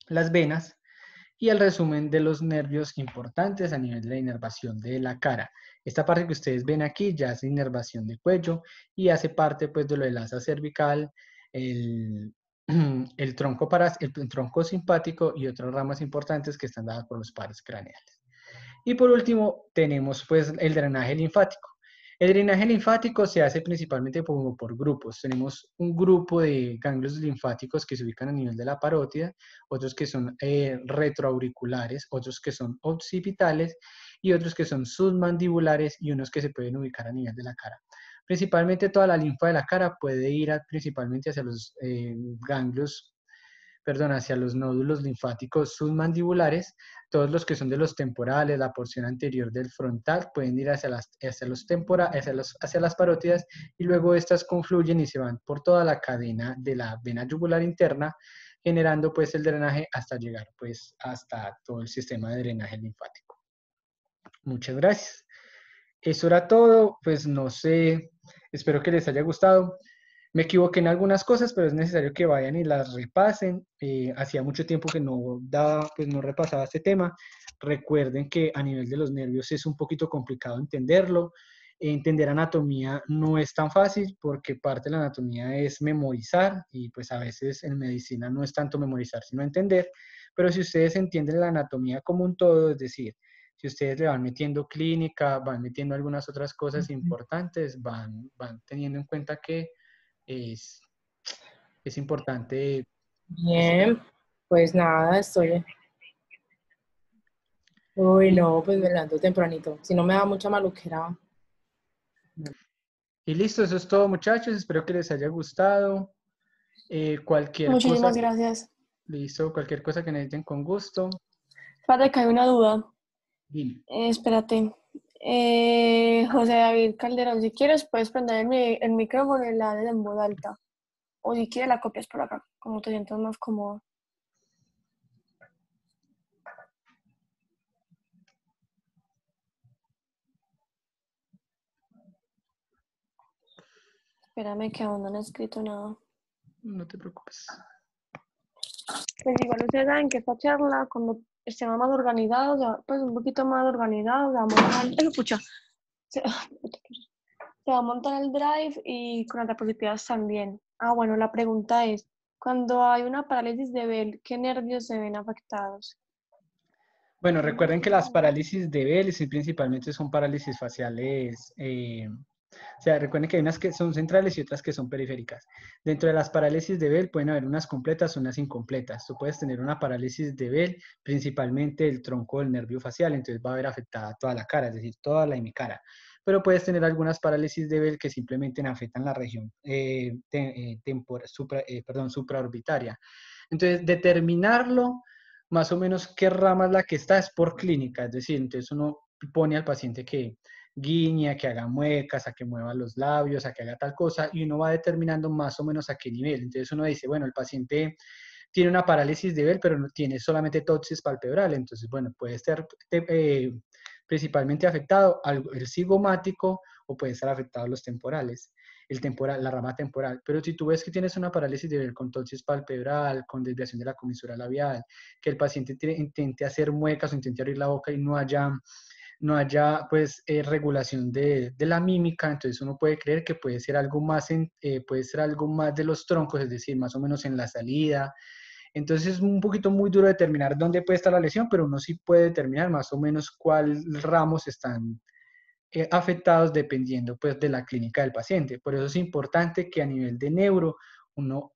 Las venas y el resumen de los nervios importantes a nivel de la inervación de la cara. Esta parte que ustedes ven aquí ya es inervación de cuello y hace parte pues de lo del asa cervical, el tronco simpático y otras ramas importantes que están dadas por los pares craneales. Y por último tenemos pues el drenaje linfático. El drenaje linfático se hace principalmente por grupos. Tenemos un grupo de ganglios linfáticos que se ubican a nivel de la parótida, otros que son retroauriculares, otros que son occipitales y otros que son submandibulares y unos que se pueden ubicar a nivel de la cara. Principalmente toda la linfa de la cara puede ir principalmente hacia los hacia los nódulos linfáticos submandibulares. Todos los que son de los temporales, la porción anterior del frontal, pueden ir hacia las parótidas, y luego estas confluyen y se van por toda la cadena de la vena yugular interna, generando pues el drenaje hasta llegar pues hasta todo el sistema de drenaje linfático. Muchas gracias. Eso era todo, pues no sé, espero que les haya gustado. Me equivoqué en algunas cosas, pero es necesario que vayan y las repasen. Hacía mucho tiempo que no repasaba este tema. Recuerden que a nivel de los nervios es un poquito complicado entenderlo. Entender anatomía no es tan fácil porque parte de la anatomía es memorizar y pues a veces en medicina no es tanto memorizar sino entender. Pero si ustedes entienden la anatomía como un todo, es decir, si ustedes le van metiendo clínica, van metiendo algunas otras cosas importantes, van teniendo en cuenta que es importante. Bien, pues nada, estoy. Uy, no, pues me levanto tempranito. Si no me da mucha maluquera. Y listo, eso es todo, muchachos. Espero que les haya gustado. Cualquier Muchísimas cosa. gracias. Listo, cualquier cosa que necesiten con gusto. Espérate, que hay una duda. Dime. Espérate. José David Calderón, si quieres puedes prender el micrófono y la haces en voz alta. O si quieres la copias por acá, como te sientas más cómodo. Espérame que aún no han escrito nada. No te preocupes. Pues igual ustedes saben que esta charla, cuando estemos más organizados, pues un poquito más organizados, vamos a escucha, se, se va a montar el drive y con las diapositivas también. Ah, bueno, la pregunta es, cuando hay una parálisis de Bell, ¿qué nervios se ven afectados? Bueno, recuerden que las parálisis de Bell sí, principalmente son parálisis faciales. O sea, recuerden que hay unas que son centrales y otras que son periféricas. Dentro de las parálisis de Bell pueden haber unas completas o unas incompletas. Tú puedes tener una parálisis de Bell, principalmente el tronco del nervio facial, entonces va a haber afectada toda la cara, es decir, toda la hemicara. Pero puedes tener algunas parálisis de Bell que simplemente afectan la región supraorbitaria. Entonces, determinarlo más o menos qué rama es la que está es por clínica, es decir, entonces uno pone al paciente que guiñe, a que haga muecas, a que mueva los labios, a que haga tal cosa, y uno va determinando más o menos a qué nivel. Entonces uno dice, bueno, el paciente tiene una parálisis de Bell, pero no tiene solamente ptosis palpebral, entonces, bueno, puede estar principalmente afectado el cigomático o puede estar afectado los temporales, el temporal, la rama temporal. Pero si tú ves que tienes una parálisis de Bell con ptosis palpebral, con desviación de la comisura labial, que el paciente intente hacer muecas o intente abrir la boca y no haya pues regulación de la mímica, entonces uno puede creer que puede ser algo más de los troncos, es decir, más o menos en la salida. Entonces es un poquito muy duro determinar dónde puede estar la lesión, pero uno sí puede determinar más o menos cuáles ramos están afectados dependiendo pues de la clínica del paciente. Por eso es importante que a nivel de neuro uno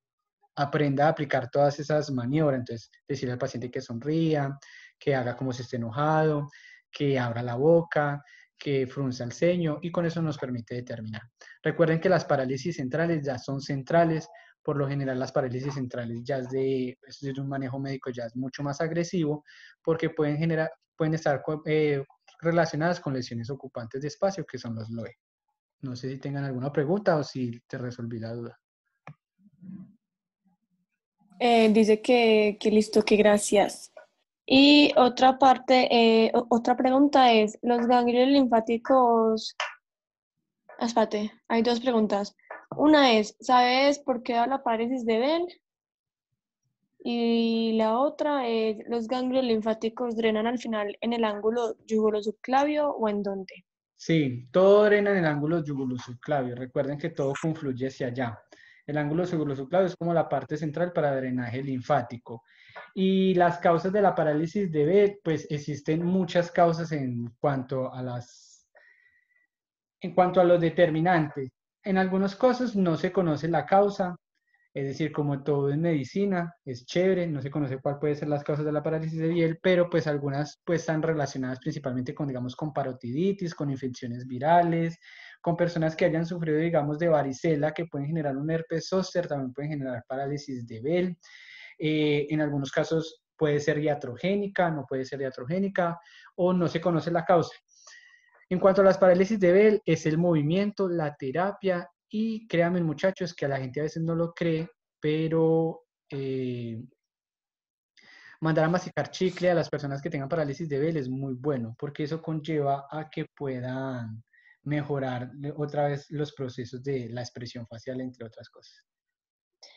aprenda a aplicar todas esas maniobras. Entonces, decirle al paciente que sonría, que haga como si esté enojado, que abra la boca, que frunza el ceño, y con eso nos permite determinar. Recuerden que las parálisis centrales ya son centrales. Por lo general, las parálisis centrales ya es de un manejo médico ya es mucho más agresivo, porque pueden estar relacionadas con lesiones ocupantes de espacio, que son los LOE. No sé si tengan alguna pregunta o si te resolví la duda. Dice que listo, que gracias. Y otra parte, otra pregunta es, ¿los ganglios linfáticos? Espérate, hay dos preguntas. Una es, ¿sabes por qué da la parálisis de Bell? Y la otra es, ¿los ganglios linfáticos drenan al final en el ángulo yugulosubclavio o en dónde? Sí, todo drena en el ángulo yugulosubclavio. Recuerden que todo confluye hacia allá. El ángulo yugulosubclavio es como la parte central para drenaje linfático. Y las causas de la parálisis de Bell, pues existen muchas causas en cuanto a los determinantes. En algunos casos no se conoce la causa, es decir, como todo en medicina, es chévere, no se conoce cuál puede ser las causas de la parálisis de Biel, pero pues algunas pues están relacionadas principalmente con, digamos, con parotiditis, con infecciones virales, con personas que hayan sufrido, digamos, de varicela, que pueden generar un herpes zóster, también pueden generar parálisis de Bell. En algunos casos puede ser iatrogénica, no puede ser iatrogénica, o no se conoce la causa. En cuanto a las parálisis de Bell, es el movimiento, la terapia, y créanme, muchachos, que a la gente a veces no lo cree, pero mandar a masticar chicle a las personas que tengan parálisis de Bell es muy bueno, porque eso conlleva a que puedan mejorar otra vez los procesos de la expresión facial, entre otras cosas.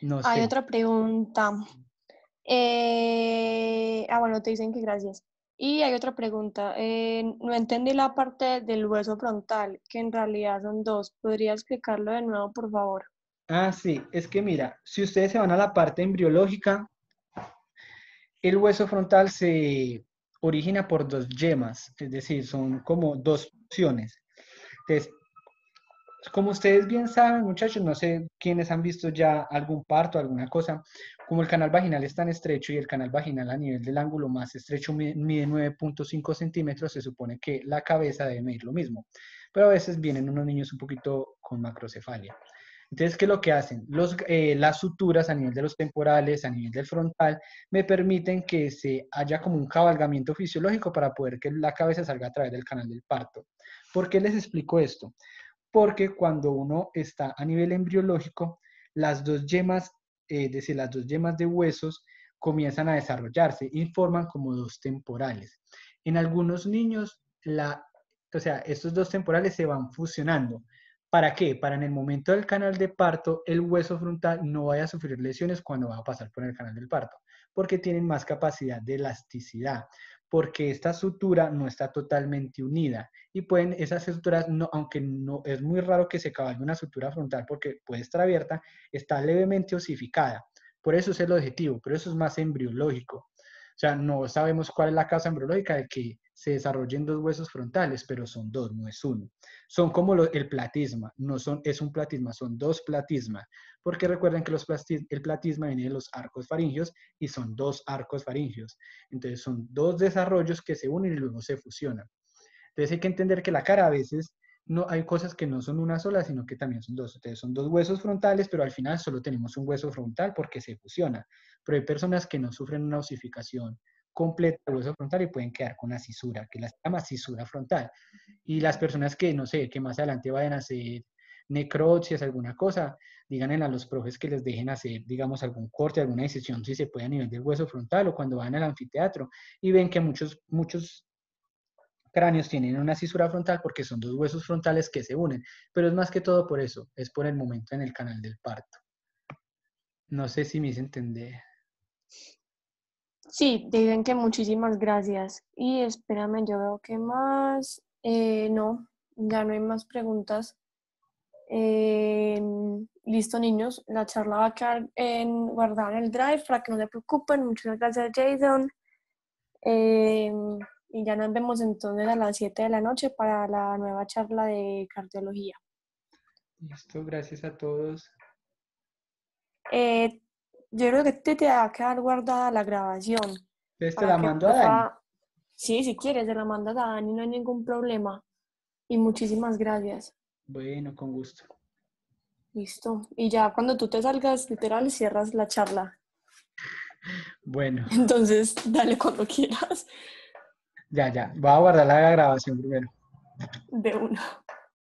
No Hay sé. otra pregunta. Bueno, te dicen que gracias. Y hay otra pregunta. No entendí la parte del hueso frontal, que en realidad son dos. ¿Podría explicarlo de nuevo, por favor? Ah, sí, es que mira, si ustedes se van a la parte embriológica, el hueso frontal se origina por dos yemas, es decir, son como dos porciones. Entonces, como ustedes bien saben, muchachos, no sé quiénes han visto ya algún parto, alguna cosa, como el canal vaginal es tan estrecho y el canal vaginal a nivel del ángulo más estrecho mide 9.5 centímetros, se supone que la cabeza debe medir lo mismo. Pero a veces vienen unos niños un poquito con macrocefalia. Entonces, ¿qué es lo que hacen? Las suturas a nivel de los temporales, a nivel del frontal, me permiten que se haya como un cabalgamiento fisiológico para poder que la cabeza salga a través del canal del parto. ¿Por qué les explico esto? Porque cuando uno está a nivel embriológico, las dos yemas, es decir, las dos yemas de huesos, comienzan a desarrollarse y forman como dos temporales. En algunos niños, estos dos temporales se van fusionando, ¿Para qué? Para en el momento del canal de parto, el hueso frontal no vaya a sufrir lesiones cuando va a pasar por el canal del parto, porque tienen más capacidad de elasticidad, porque esta sutura no está totalmente unida y pueden, esas suturas, no, aunque no es muy raro que se cabalgue una sutura frontal porque puede estar abierta, está levemente osificada. Por eso es el objetivo, pero eso es más embriológico. O sea, no sabemos cuál es la causa embriológica de que se desarrollen dos huesos frontales, pero son dos, no es uno. Son como el platisma, no es un platisma, son dos platismas, porque recuerden que el platisma viene de los arcos faringios y son dos arcos faringios. Entonces son dos desarrollos que se unen y luego se fusionan. Entonces hay que entender que la cara a veces no hay cosas que no son una sola, sino que también son dos. Entonces son dos huesos frontales, pero al final solo tenemos un hueso frontal porque se fusiona. Pero hay personas que no sufren una osificación completa del hueso frontal y pueden quedar con una cisura, que la se llama cisura frontal. Y las personas que, no sé, que más adelante vayan a hacer necropsias, alguna cosa, díganle a los profes que les dejen hacer, digamos, algún corte, alguna decisión, si se puede a nivel del hueso frontal o cuando van al anfiteatro y ven que muchos cráneos tienen una cisura frontal porque son dos huesos frontales que se unen, pero es más que todo por eso, es por el momento en el canal del parto. No sé si me hice entender. Sí, te dicen que muchísimas gracias. Y espérame, yo veo que más. No, ya no hay más preguntas. Listo, niños. La charla va a quedar guardada en el Drive para que no se preocupen. Muchas gracias, Jason. Y ya nos vemos entonces a las 7 de la noche para la nueva charla de cardiología. Listo, gracias a todos. Yo creo que te va a quedar guardada la grabación. Entonces te Para la que mando a Dani. Sí, si quieres, se la mandas a Dani, no hay ningún problema. Y muchísimas gracias. Bueno, con gusto. Listo. Y ya cuando tú te salgas, literal, cierras la charla. Bueno, Entonces, dale cuando quieras. ya. Voy a guardar la grabación primero. De una.